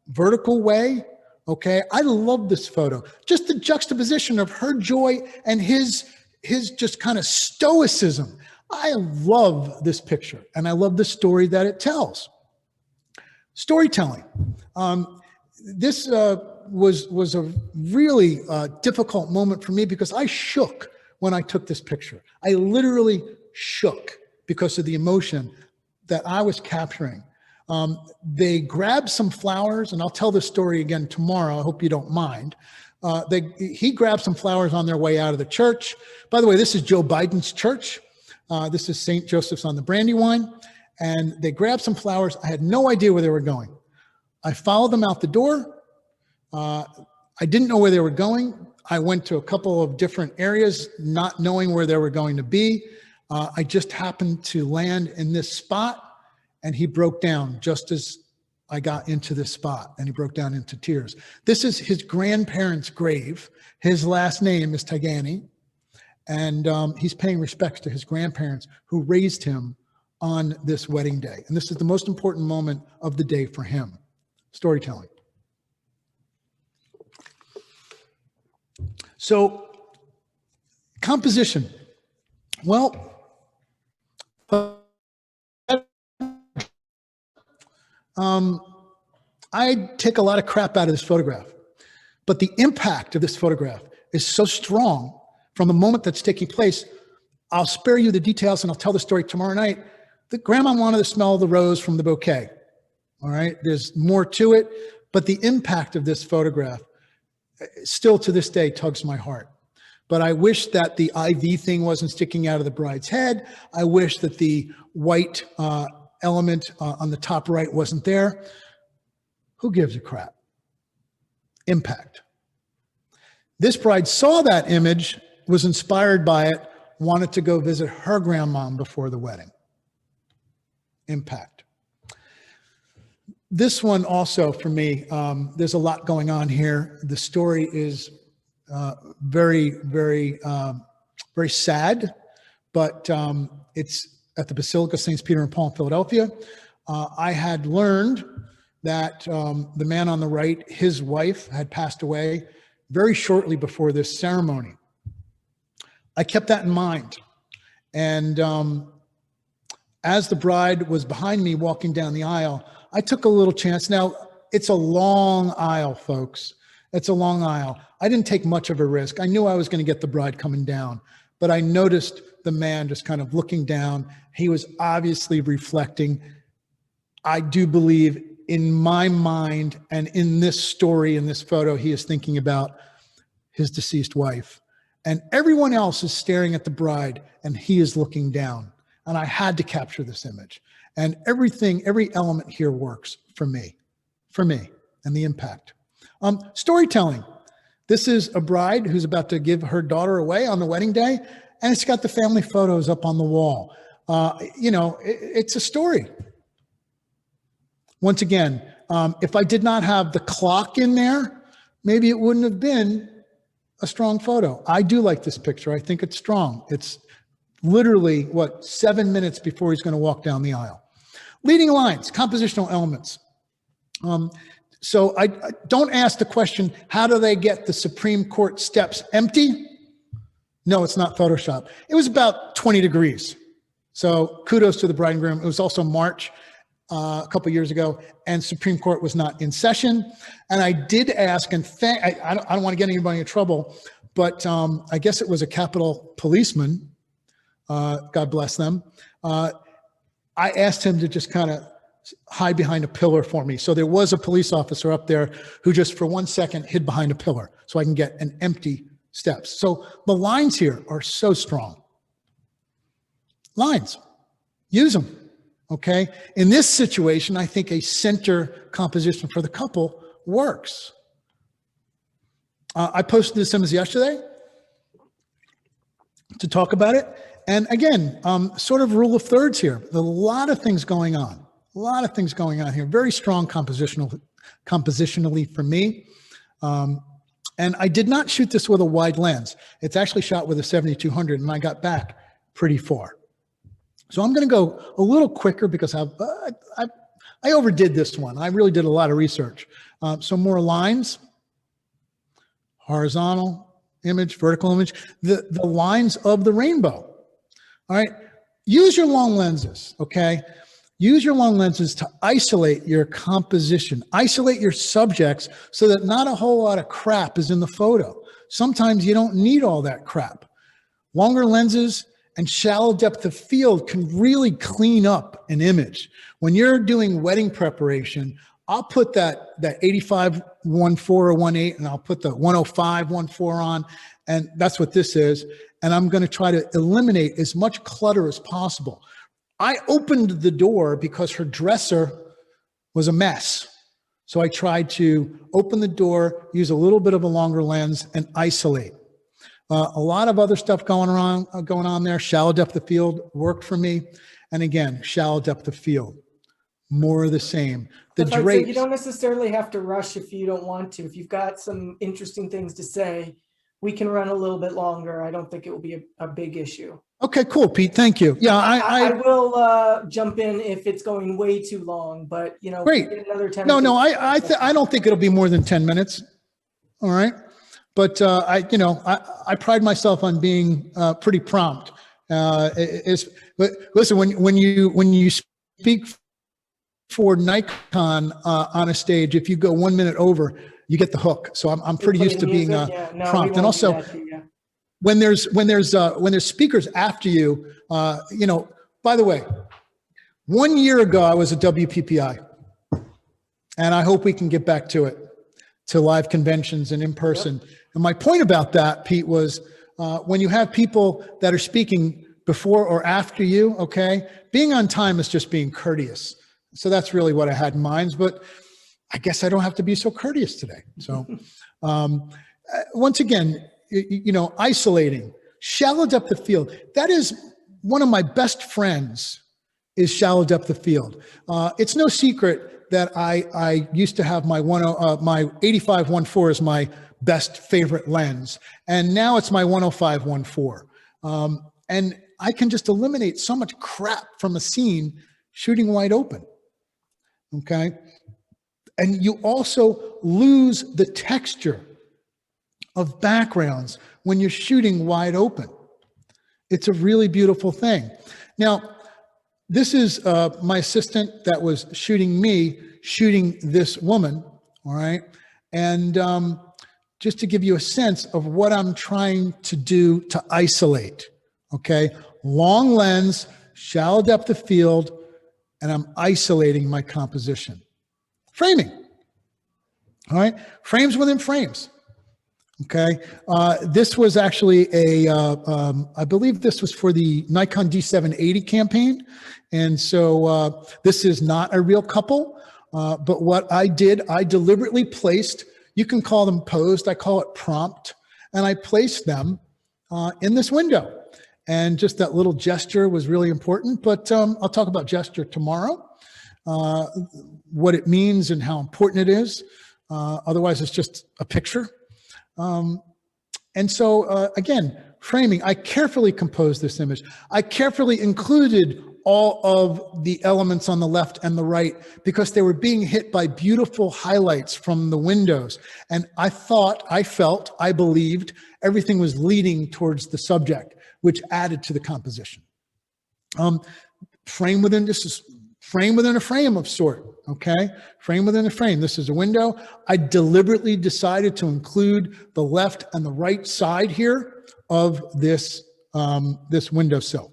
vertical way. Okay, I love this photo. Just the juxtaposition of her joy and his just kind of stoicism. I love this picture, and I love the story that it tells. Storytelling. this was a really difficult moment for me because I shook when I took this picture. I literally shook because of the emotion that I was capturing. They grabbed some flowers, and I'll tell this story again tomorrow. I hope you don't mind. He grabbed some flowers on their way out of the church. By the way, this is Joe Biden's church. This is St. Joseph's on the Brandywine. And they grabbed some flowers. I had no idea where they were going. I followed them out the door. I didn't know where they were going. I went to a couple of different areas, not knowing where they were going to be. I just happened to land in this spot, and he broke down just as I got into this spot, and he broke down into tears. This is his grandparents' grave. His last name is Tagani, and he's paying respects to his grandparents who raised him on this wedding day. And this is the most important moment of the day for him. Storytelling. So, composition. Well, I take a lot of crap out of this photograph, but the impact of this photograph is so strong from the moment that's taking place. I'll spare you the details and I'll tell the story tomorrow night. The grandma wanted to smell the rose from the bouquet. All right, there's more to it, but the impact of this photograph still to this day tugs my heart. But I wish that the IV thing wasn't sticking out of the bride's head. I wish that the white element on the top right wasn't there. Who gives a crap? Impact. This bride saw that image, was inspired by it, wanted to go visit her grandmom before the wedding. Impact. This one also for me, there's a lot going on here. The story is very, very sad, but it's at the Basilica of Saints Peter and Paul in Philadelphia. I had learned that the man on the right, his wife had passed away very shortly before this ceremony. I kept that in mind. And as the bride was behind me walking down the aisle, I took a little chance. Now, it's a long aisle, folks. It's a long aisle. I didn't take much of a risk. I knew I was going to get the bride coming down, but I noticed the man just kind of looking down. He was obviously reflecting. I do believe in my mind and in this story, in this photo, he is thinking about his deceased wife. And everyone else is staring at the bride and he is looking down. And I had to capture this image. And everything, every element here works for me, and the impact. Storytelling. This is a bride who's about to give her daughter away on the wedding day, and it's got the family photos up on the wall. You know, it's a story. Once again, if I did not have the clock in there, maybe it wouldn't have been a strong photo. I do like this picture. I think it's strong. It's literally, 7 minutes before he's going to walk down the aisle. Leading lines, compositional elements. So I don't ask the question, how do they get the Supreme Court steps empty? No, it's not Photoshop. It was about 20 degrees. So kudos to the bride and groom. It was also March a couple years ago, and Supreme Court was not in session. And I did ask, and I don't want to get anybody in trouble, but I guess it was a Capitol policeman, God bless them. I asked him to just kind of hide behind a pillar for me. So there was a police officer up there who just for 1 second hid behind a pillar so I can get an empty steps. So the lines here are so strong. Lines, use them, okay? In this situation, I think a center composition for the couple works. I posted this image yesterday to talk about it. And again, sort of rule of thirds here. There's a lot of things going on. A lot of things going on here. Very strong compositionally for me. And I did not shoot this with a wide lens. It's actually shot with a 7200, and I got back pretty far. So I'm going to go a little quicker because I overdid this one. I really did a lot of research. So more lines, horizontal image, vertical image, the lines of the rainbow. All right, use your long lenses, okay? Use your long lenses to isolate your composition, isolate your subjects so that not a whole lot of crap is in the photo. Sometimes you don't need all that crap. Longer lenses and shallow depth of field can really clean up an image. When you're doing wedding preparation, I'll put that 85 1.4 or 1.8, and I'll put the 105 1.4 on, and that's what this is. And I'm going to try to eliminate as much clutter as possible. I opened the door because her dresser was a mess. So I tried to open the door, use a little bit of a longer lens, and isolate. A lot of other stuff going on there. Shallow depth of field worked for me. And again, shallow depth of field, more of the same. The drapes, you don't necessarily have to rush if you don't want to. If you've got some interesting things to say, we can run a little bit longer. I don't think it will be a big issue. Okay, cool, Pete. Thank you. Yeah, I will jump in if it's going way too long, but you know, great. Another 10. No, I don't think it'll be more than 10 minutes. All right. But I pride myself on being pretty prompt. But listen, when you speak for Nikon on a stage, if you go 1 minute over, you get the hook. So I'm pretty used to being prompt. And also, when there's speakers after you, by the way, 1 year ago I was a WPPI, and I hope we can get back to it, to live conventions and in person. Yep. And my point about that, Pete, was when you have people that are speaking before or after you, okay, being on time is just being courteous. So that's really what I had in mind, but I guess I don't have to be so courteous today. So once again, isolating, shallow depth of field. That is one of my best friends, is shallow depth of field. It's no secret that I used to have my 85 1.4 as my best favorite lens, and now it's my 105 1.4. And I can just eliminate so much crap from a scene shooting wide open. Okay. And you also lose the texture of backgrounds when you're shooting wide open. It's a really beautiful thing. Now, this is my assistant that was shooting me, shooting this woman, all right? And just to give you a sense of what I'm trying to do to isolate, okay? Long lens, shallow depth of field, and I'm isolating my composition. Framing, all right? Frames within frames, okay? This was actually I believe this was for the Nikon D780 campaign. And so this is not a real couple, but what I did, I deliberately placed, you can call them posed, I call it prompt, and I placed them in this window. And just that little gesture was really important, but I'll talk about gesture tomorrow, what it means and how important it is. Otherwise, it's just a picture. And so, again, framing, I carefully composed this image. I carefully included all of the elements on the left and the right because they were being hit by beautiful highlights from the windows. And I thought, I felt, I believed everything was leading towards the subject, which added to the composition. Frame within, this is frame within a frame of sort, okay? Frame within a frame. This is a window. I deliberately decided to include the left and the right side here of this, this windowsill.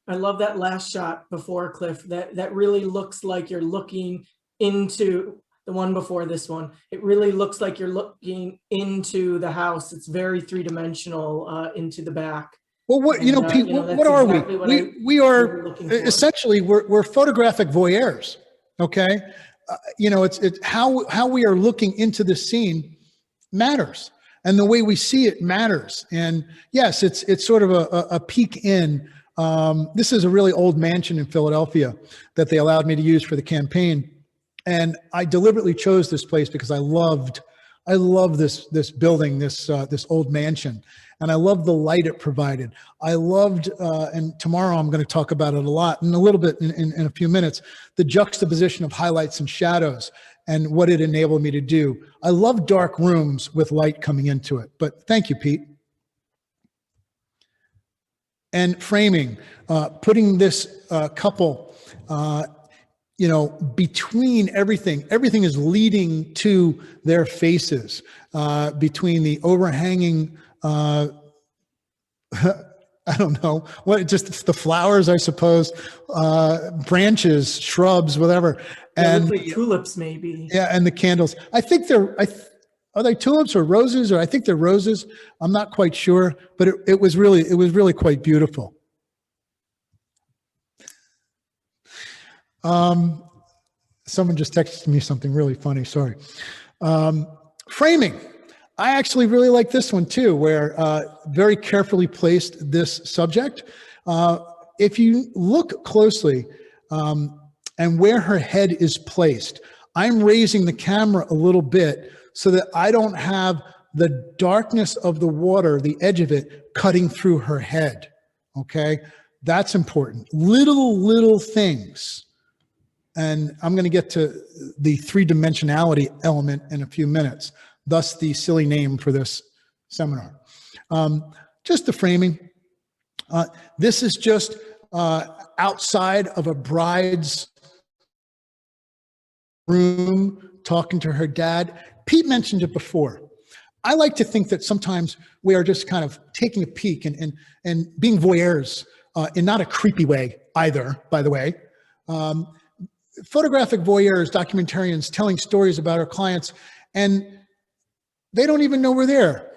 I love that last shot before, Cliff. That really looks like you're looking into the one before this one. It really looks like you're looking into the house. It's very three-dimensional into the back. Well, what, Pete, what are exactly we? We are essentially, we're photographic voyeurs, okay? It's how we are looking into the scene matters. And the way we see it matters. And yes, it's sort of a peek in. This is a really old mansion in Philadelphia that they allowed me to use for the campaign. And I deliberately chose this place because I love this building, this old mansion. And I loved the light it provided. I loved, and tomorrow I'm going to talk about it a lot, and a little bit in a few minutes, the juxtaposition of highlights and shadows and what it enabled me to do. I love dark rooms with light coming into it, but thank you, Pete. And framing, putting this couple you know, between everything is leading to their faces, between the overhanging, I don't know what, just the flowers, I suppose, branches, shrubs, whatever. Yeah, And look like tulips maybe. yeah, and the candles. I think are they tulips or roses, or I think they're roses. I'm not quite sure, but it was really quite beautiful. Someone just texted me something really funny. Sorry. Framing. I actually really like this one too, where very carefully placed this subject. If you look closely and where her head is placed, I'm raising the camera a little bit so that I don't have the darkness of the water, the edge of it, cutting through her head. Okay, that's important. Little things. And I'm going to get to the three-dimensionality element in a few minutes, thus the silly name for this seminar. Just the framing. This is just outside of a bride's room talking to her dad. Pete mentioned it before. I like to think that sometimes we are just kind of taking a peek and being voyeurs in not a creepy way either, by the way. Photographic voyeurs, documentarians telling stories about our clients, and they don't even know we're there.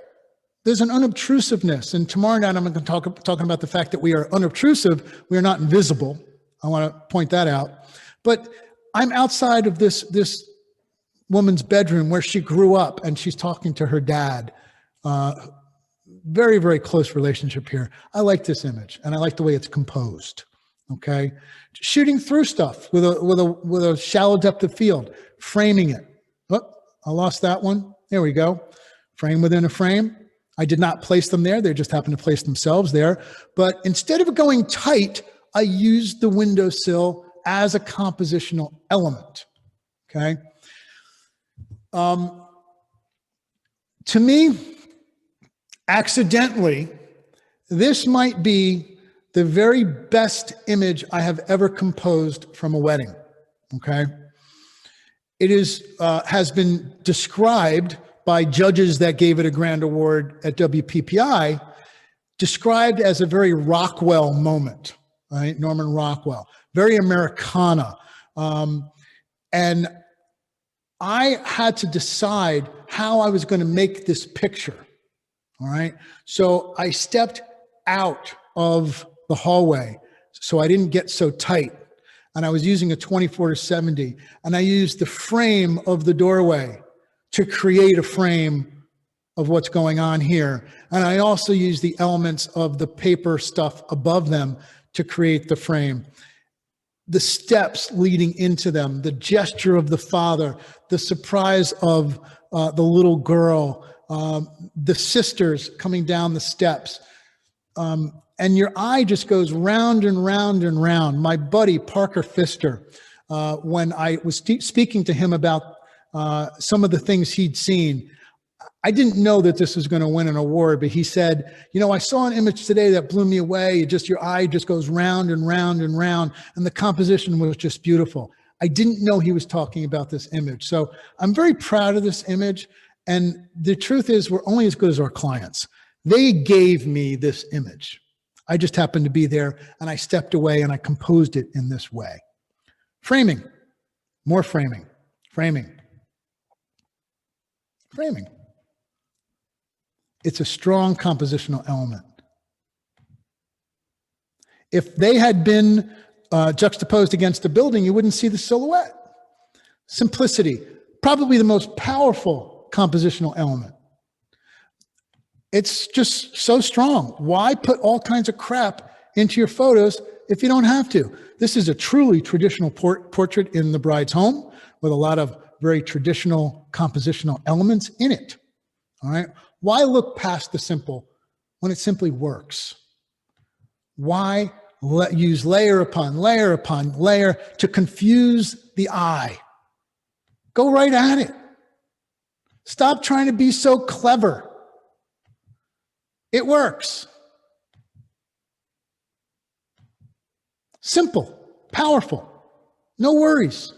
There's an unobtrusiveness. And tomorrow night, I'm going to talking about the fact that we are unobtrusive. We are not invisible. I want to point that out. But I'm outside of this woman's bedroom where she grew up, and she's talking to her dad. Very, very close relationship here. I like this image, and I like the way it's composed. Okay, shooting through stuff with a shallow depth of field, framing it. Oh, I lost that one. There we go. Frame within a frame. I did not place them there. They just happened to place themselves there. But instead of going tight, I used the windowsill as a compositional element. Okay. To me, accidentally, this might be the very best image I have ever composed from a wedding. Okay. It has been described by judges that gave it a grand award at WPPI, described as a very Rockwell moment, right? Norman Rockwell, very Americana. And I had to decide how I was going to make this picture. All right. So I stepped out of the hallway so I didn't get so tight. And I was using a 24-70, and I used the frame of the doorway to create a frame of what's going on here. And I also used the elements of the paper stuff above them to create the frame. The steps leading into them, the gesture of the father, the surprise of the little girl, the sisters coming down the steps. And your eye just goes round and round and round. My buddy, Parker Pfister, when I was speaking to him about some of the things he'd seen, I didn't know that this was going to win an award, but he said, you know, I saw an image today that blew me away. Your eye just goes round and round and round, and the composition was just beautiful. I didn't know he was talking about this image. So I'm very proud of this image. And the truth is, we're only as good as our clients. They gave me this image. I just happened to be there, and I stepped away and I composed it in this way. Framing, more framing, framing, framing. It's a strong compositional element. If they had been juxtaposed against a building, you wouldn't see the silhouette. Simplicity, probably the most powerful compositional element. It's just so strong. Why put all kinds of crap into your photos if you don't have to? This is a truly traditional portrait in the bride's home with a lot of very traditional compositional elements in it. All right. Why look past the simple when it simply works? Why use layer upon layer upon layer to confuse the eye? Go right at it. Stop trying to be so clever. It works. Simple, powerful. No worries.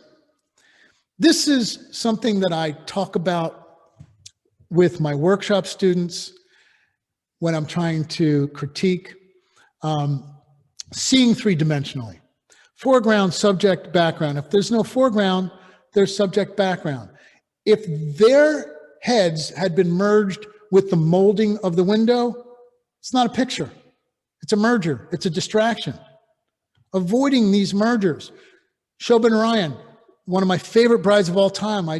This is something that I talk about with my workshop students when I'm trying to critique seeing three-dimensionally. Foreground, subject, background. If there's no foreground, there's subject, background. If their heads had been merged with the molding of the window, it's not a picture. It's a merger. It's a distraction. Avoiding these mergers. Shobha Narayan, one of my favorite brides of all time. I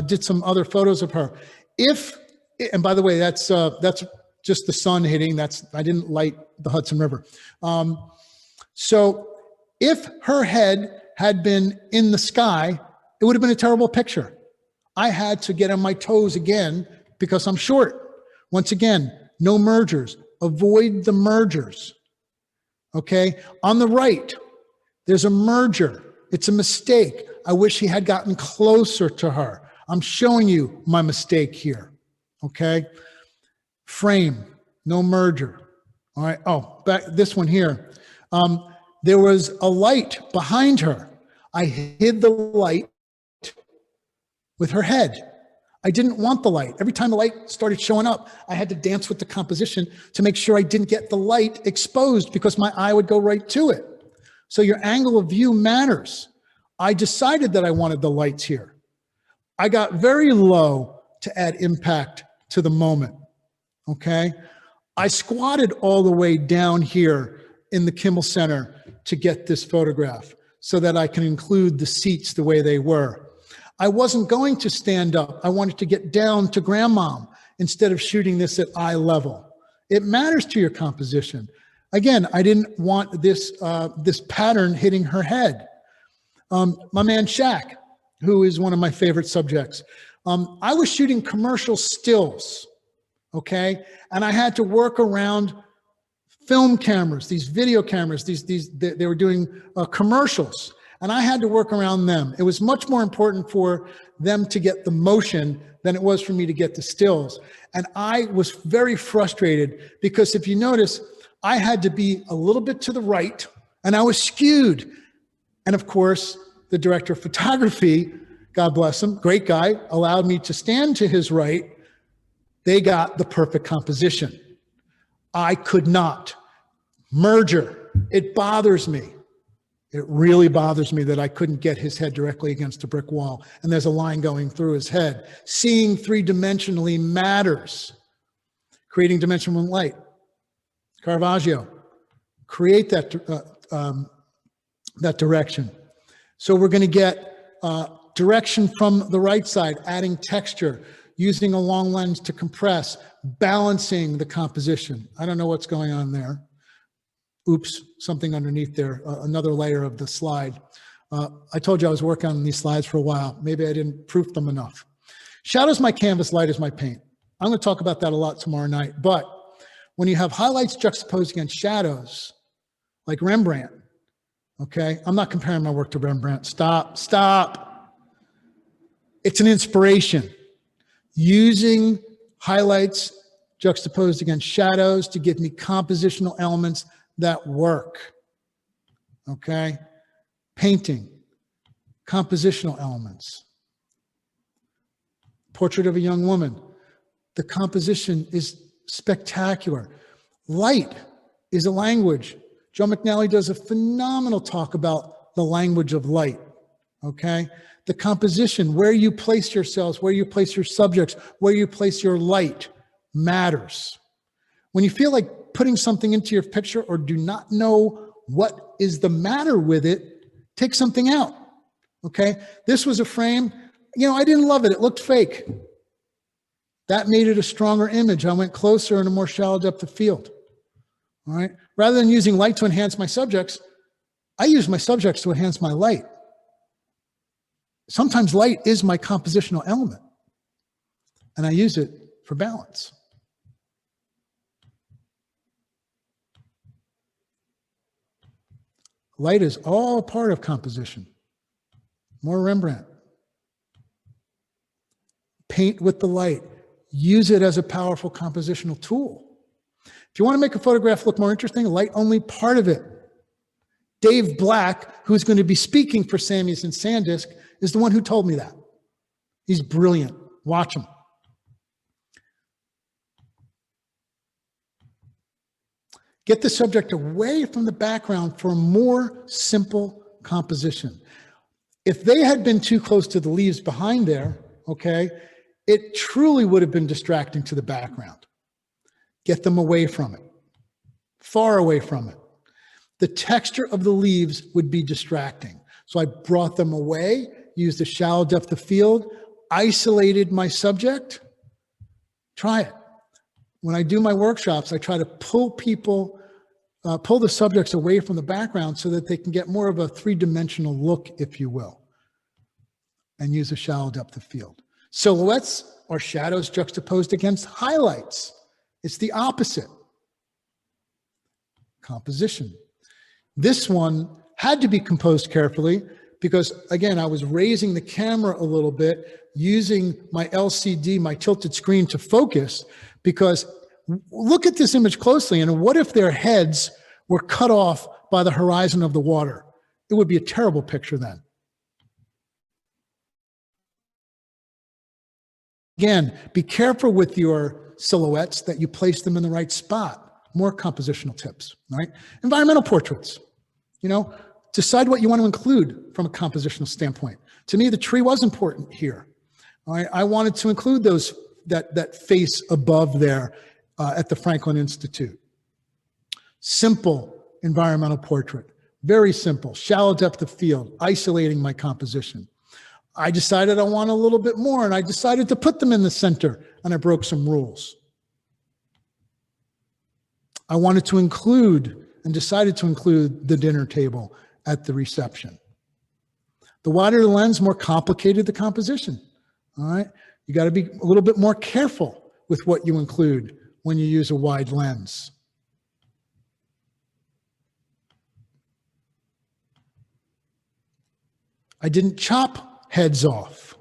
did some other photos of her. And by the way, that's just the sun hitting. I didn't light the Hudson River. So if her head had been in the sky, it would have been a terrible picture. I had to get on my toes again because I'm short. Once again, no mergers. Avoid the mergers. Okay? On the right, there's a merger. It's a mistake. I wish he had gotten closer to her. I'm showing you my mistake here. Okay? Frame, no merger. All right. Oh, back this one here. There was a light behind her. I hid the light with her head. I didn't want the light. Every time the light started showing up, I had to dance with the composition to make sure I didn't get the light exposed because my eye would go right to it. So your angle of view matters. I decided that I wanted the lights here. I got very low to add impact to the moment, okay? I squatted all the way down here in the Kimmel Center to get this photograph so that I can include the seats the way they were. I wasn't going to stand up. I wanted to get down to grandmom instead of shooting this at eye level. It matters to your composition. Again, I didn't want this, this pattern hitting her head. My man Shaq, who is one of my favorite subjects, I was shooting commercial stills, okay? And I had to work around film cameras, these video cameras, they were doing commercials, and I had to work around them. It was much more important for them to get the motion than it was for me to get the stills. And I was very frustrated because if you notice, I had to be a little bit to the right and I was skewed. And of course, the director of photography, God bless him, great guy, allowed me to stand to his right. They got the perfect composition. I could not. Merger, it bothers me. It really bothers me that I couldn't get his head directly against a brick wall and there's a line going through his head. Seeing three-dimensionally matters. Creating dimensional light. Caravaggio, create that, that direction. So we're going to get direction from the right side, adding texture, using a long lens to compress, balancing the composition. I don't know what's going on there. Oops, something underneath there, another layer of the slide. I told you I was working on these slides for a while. Maybe I didn't proof them enough. Shadow's my canvas, light is my paint. I'm going to talk about that a lot tomorrow night. But when you have highlights juxtaposed against shadows, like Rembrandt, okay? I'm not comparing my work to Rembrandt. Stop, stop. It's an inspiration. Using highlights juxtaposed against shadows to give me compositional elements that work, okay? Painting, compositional elements. Portrait of a young woman. The composition is spectacular. Light is a language. Joe McNally does a phenomenal talk about the language of light, okay? The composition, where you place yourselves, where you place your subjects, where you place your light matters. When you feel like putting something into your picture or do not know what is the matter with it, take something out, okay? This was a frame, you know, I didn't love it. It looked fake. That made it a stronger image. I went closer and a more shallow depth of field, all right? Rather than using light to enhance my subjects, I use my subjects to enhance my light. Sometimes light is my compositional element, and I use it for balance. Light is all part of composition. More Rembrandt. Paint with the light. Use it as a powerful compositional tool. If you want to make a photograph look more interesting, light only part of it. Dave Black, who's going to be speaking for Sammy's and SanDisk, is the one who told me that. He's brilliant. Watch him. Get the subject away from the background for a more simple composition. If they had been too close to the leaves behind there, okay, it truly would have been distracting to the background. Get them away from it, far away from it. The texture of the leaves would be distracting. So I brought them away, used a shallow depth of field, isolated my subject. Try it. When I do my workshops, I try to pull people, pull the subjects away from the background so that they can get more of a three-dimensional look, if you will, and use a shallow depth of field. Silhouettes are shadows juxtaposed against highlights. It's the opposite. Composition. This one had to be composed carefully because, again, I was raising the camera a little bit, using my LCD, my tilted screen, to focus, because look at this image closely, and what if their heads were cut off by the horizon of the water? It would be a terrible picture then. Again, be careful with your silhouettes that you place them in the right spot. More compositional tips, right? Environmental portraits, you know, decide what you want to include from a compositional standpoint. To me, the tree was important here. All right, I wanted to include those, that face above there at the Franklin Institute. Simple environmental portrait, very simple, shallow depth of field, isolating my composition. I decided I want a little bit more, and I decided to put them in the center, and I broke some rules. I wanted to include and decided to include the dinner table at the reception. The wider the lens, more complicated the composition. All right, you got to be a little bit more careful with what you include when you use a wide lens. I didn't chop heads off.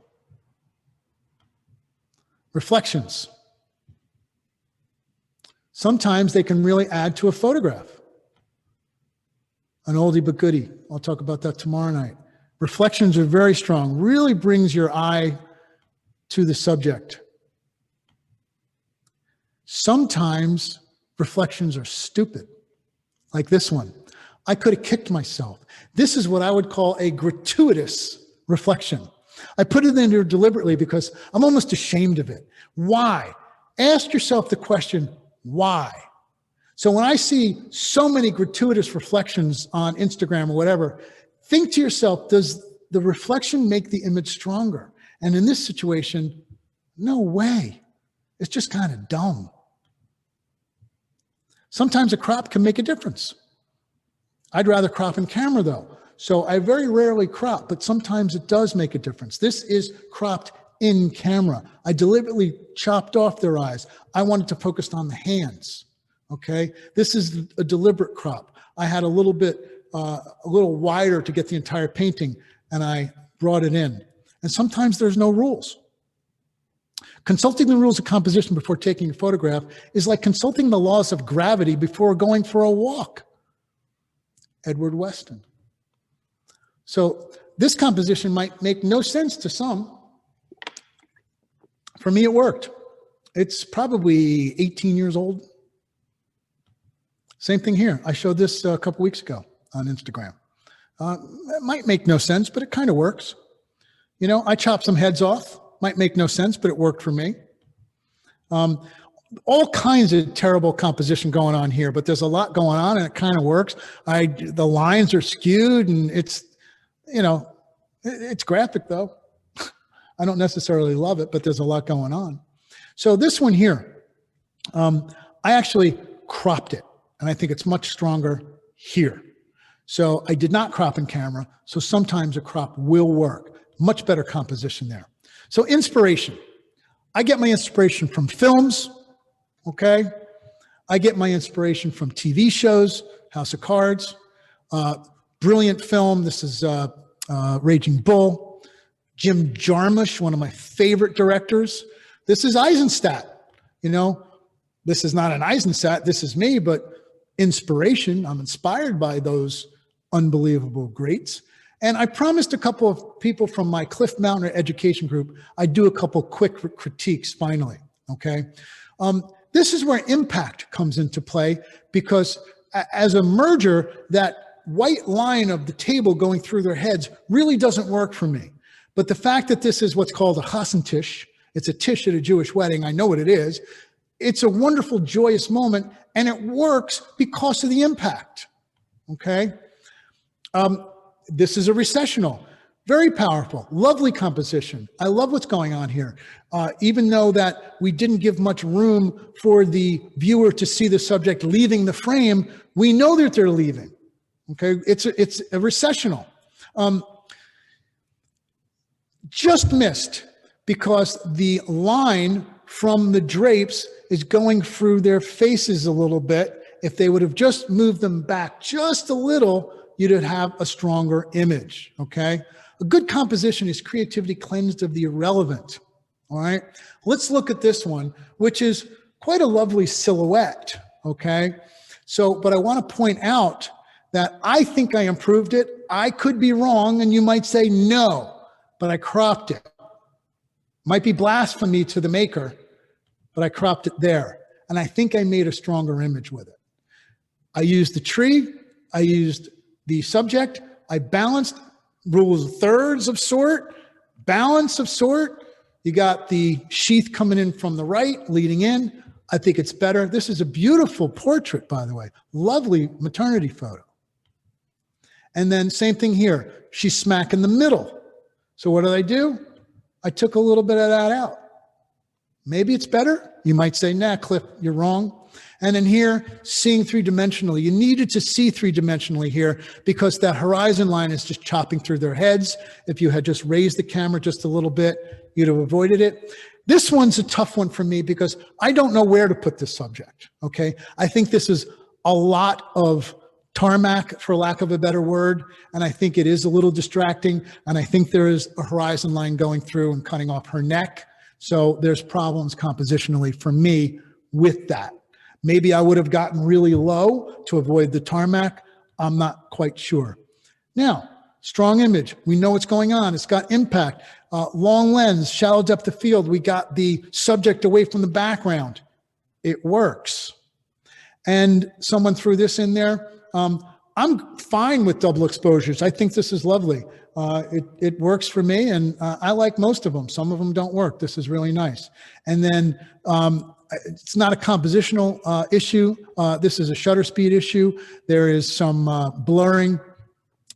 Reflections. Sometimes they can really add to a photograph. An oldie but goodie. I'll talk about that tomorrow night. Reflections are very strong, really brings your eye to the subject. Sometimes reflections are stupid, like this one. I could have kicked myself. This is what I would call a gratuitous reflection. I put it in there deliberately because I'm almost ashamed of it. Why? Ask yourself the question, why? So when I see so many gratuitous reflections on Instagram or whatever, think to yourself, does the reflection make the image stronger? And in this situation, no way. It's just kind of dumb. Sometimes a crop can make a difference. I'd rather crop in camera though. So I very rarely crop, but sometimes it does make a difference. This is cropped in camera. I deliberately chopped off their eyes. I wanted to focus on the hands, okay? This is a deliberate crop. I had a little wider to get the entire painting, and I brought it in. And sometimes there's no rules. Consulting the rules of composition before taking a photograph is like consulting the laws of gravity before going for a walk. Edward Weston. So this composition might make no sense to some. For me, it worked. It's probably 18 years old. Same thing here. I showed this a couple weeks ago on Instagram. It might make no sense, but it kind of works. You know, I chopped some heads off. Might make no sense, but it worked for me. All kinds of terrible composition going on here, but there's a lot going on and it kind of works. The lines are skewed and it's, you know, it's graphic though. I don't necessarily love it, but there's a lot going on. So this one here, I actually cropped it and I think it's much stronger here. So I did not crop in camera. So sometimes a crop will work. Much better composition there. So inspiration. I get my inspiration from films, okay? I get my inspiration from TV shows, House of Cards, brilliant film. This is Raging Bull. Jim Jarmusch, one of my favorite directors. This is Eisenstadt. You know, this is not an Eisenstadt, this is me, but inspiration. I'm inspired by those unbelievable greats. And I promised a couple of people from my Cliff Mautner education group, I'd do a couple quick critiques finally, okay? This is where impact comes into play, because as a merger, that white line of the table going through their heads really doesn't work for me. But the fact that this is what's called a chassantish, it's a tish at a Jewish wedding, I know what it is. It's a wonderful, joyous moment, and it works because of the impact, okay? This is a recessional, very powerful, lovely composition. I love what's going on here. Even though that we didn't give much room for the viewer to see the subject leaving the frame, we know that they're leaving, okay? It's a recessional. Just missed because the line from the drapes is going through their faces a little bit. If they would have just moved them back just a little, you'd have a stronger image, okay? A good composition is creativity cleansed of the irrelevant, all right? Let's look at this one, which is quite a lovely silhouette, okay? So, but I want to point out that I think I improved it. I could be wrong, and you might say no, but I cropped it. Might be blasphemy to the maker, but I cropped it there. And I think I made a stronger image with it. I used the tree, I used the subject, I balanced rules of thirds of sort, balance of sort. You got the sheath coming in from the right, leading in. I think it's better. This is a beautiful portrait, by the way. Lovely maternity photo. And then same thing here. She's smack in the middle. So what did I do? I took a little bit of that out. Maybe it's better. You might say, nah, Cliff, you're wrong. And then here, seeing three-dimensionally. You needed to see three-dimensionally here because that horizon line is just chopping through their heads. If you had just raised the camera just a little bit, you'd have avoided it. This one's a tough one for me because I don't know where to put this subject, okay? I think this is a lot of tarmac, for lack of a better word, and I think it is a little distracting, and I think there is a horizon line going through and cutting off her neck. So there's problems compositionally for me with that. Maybe I would have gotten really low to avoid the tarmac. I'm not quite sure. Now, strong image. We know what's going on. It's got impact. Long lens, shallow depth of field. We got the subject away from the background. It works. And someone threw this in there. I'm fine with double exposures. I think this is lovely. It works for me, and I like most of them. Some of them don't work. This is really nice. And then it's not a compositional issue. This is a shutter speed issue. There is some blurring.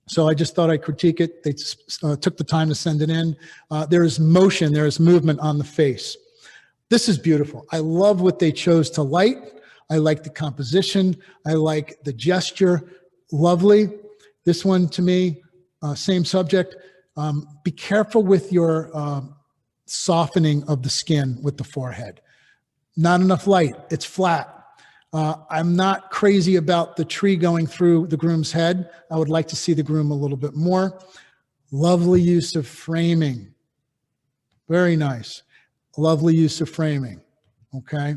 So I just thought I'd critique it. They took the time to send it in. There is motion. There is movement on the face. This is beautiful. I love what they chose to light. I like the composition. I like the gesture. Lovely. This one to me, same subject. Be careful with your softening of the skin with the forehead. Not enough light. It's flat. I'm not crazy about the tree going through the groom's head. I would like to see the groom a little bit more. Lovely use of framing. Very nice. Lovely use of framing. Okay.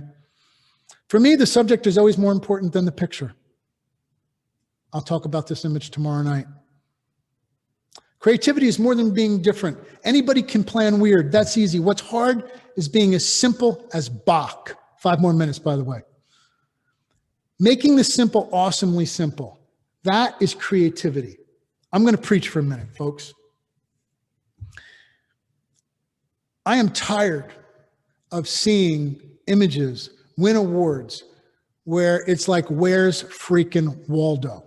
For me, the subject is always more important than the picture. I'll talk about this image tomorrow night. Creativity is more than being different. Anybody can plan weird. That's easy. What's hard is being as simple as Bach. 5 more minutes, by the way. Making the simple awesomely simple. That is creativity. I'm going to preach for a minute, folks. I am tired of seeing images win awards where it's like, where's freaking Waldo?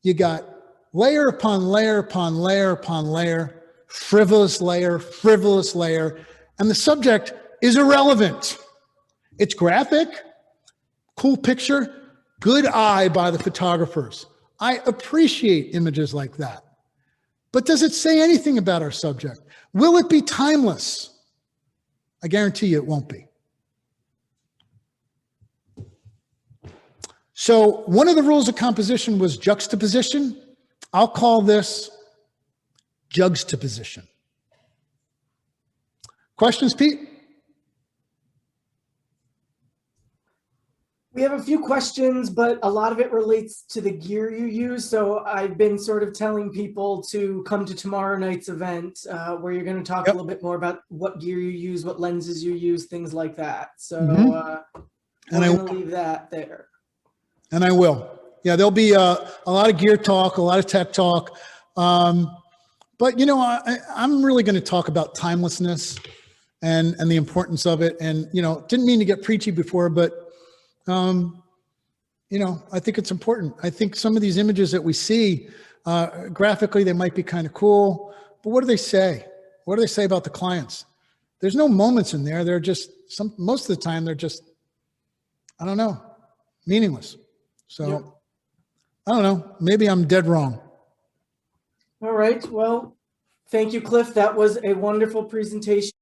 You got layer upon layer upon layer upon layer, frivolous layer, and the subject is irrelevant. It's graphic, cool picture, good eye by the photographers. I appreciate images like that. But does it say anything about our subject? Will it be timeless? I guarantee you it won't be. So one of the rules of composition was juxtaposition. I'll call this juxtaposition. Questions, Pete? We have a a few questions, but a lot of it relates to the gear you use. So I've been sort of telling people to come to tomorrow night's event where you're going to talk a little bit more about what gear you use, what lenses you use, things like that. So And I'm going to leave that there. And I will. Yeah, there'll be a lot of gear talk, a lot of tech talk. But, you know, I'm really going to talk about timelessness and the importance of it. And, you know, didn't mean to get preachy before, but, you know, I think it's important. I think some of these images that we see graphically, they might be kind of cool, but what do they say? What do they say about the clients? There's no moments in there. They're just most of the time, they're just, I don't know, meaningless. So I don't know, maybe I'm dead wrong. All right. Well, thank you, Cliff. That was a wonderful presentation.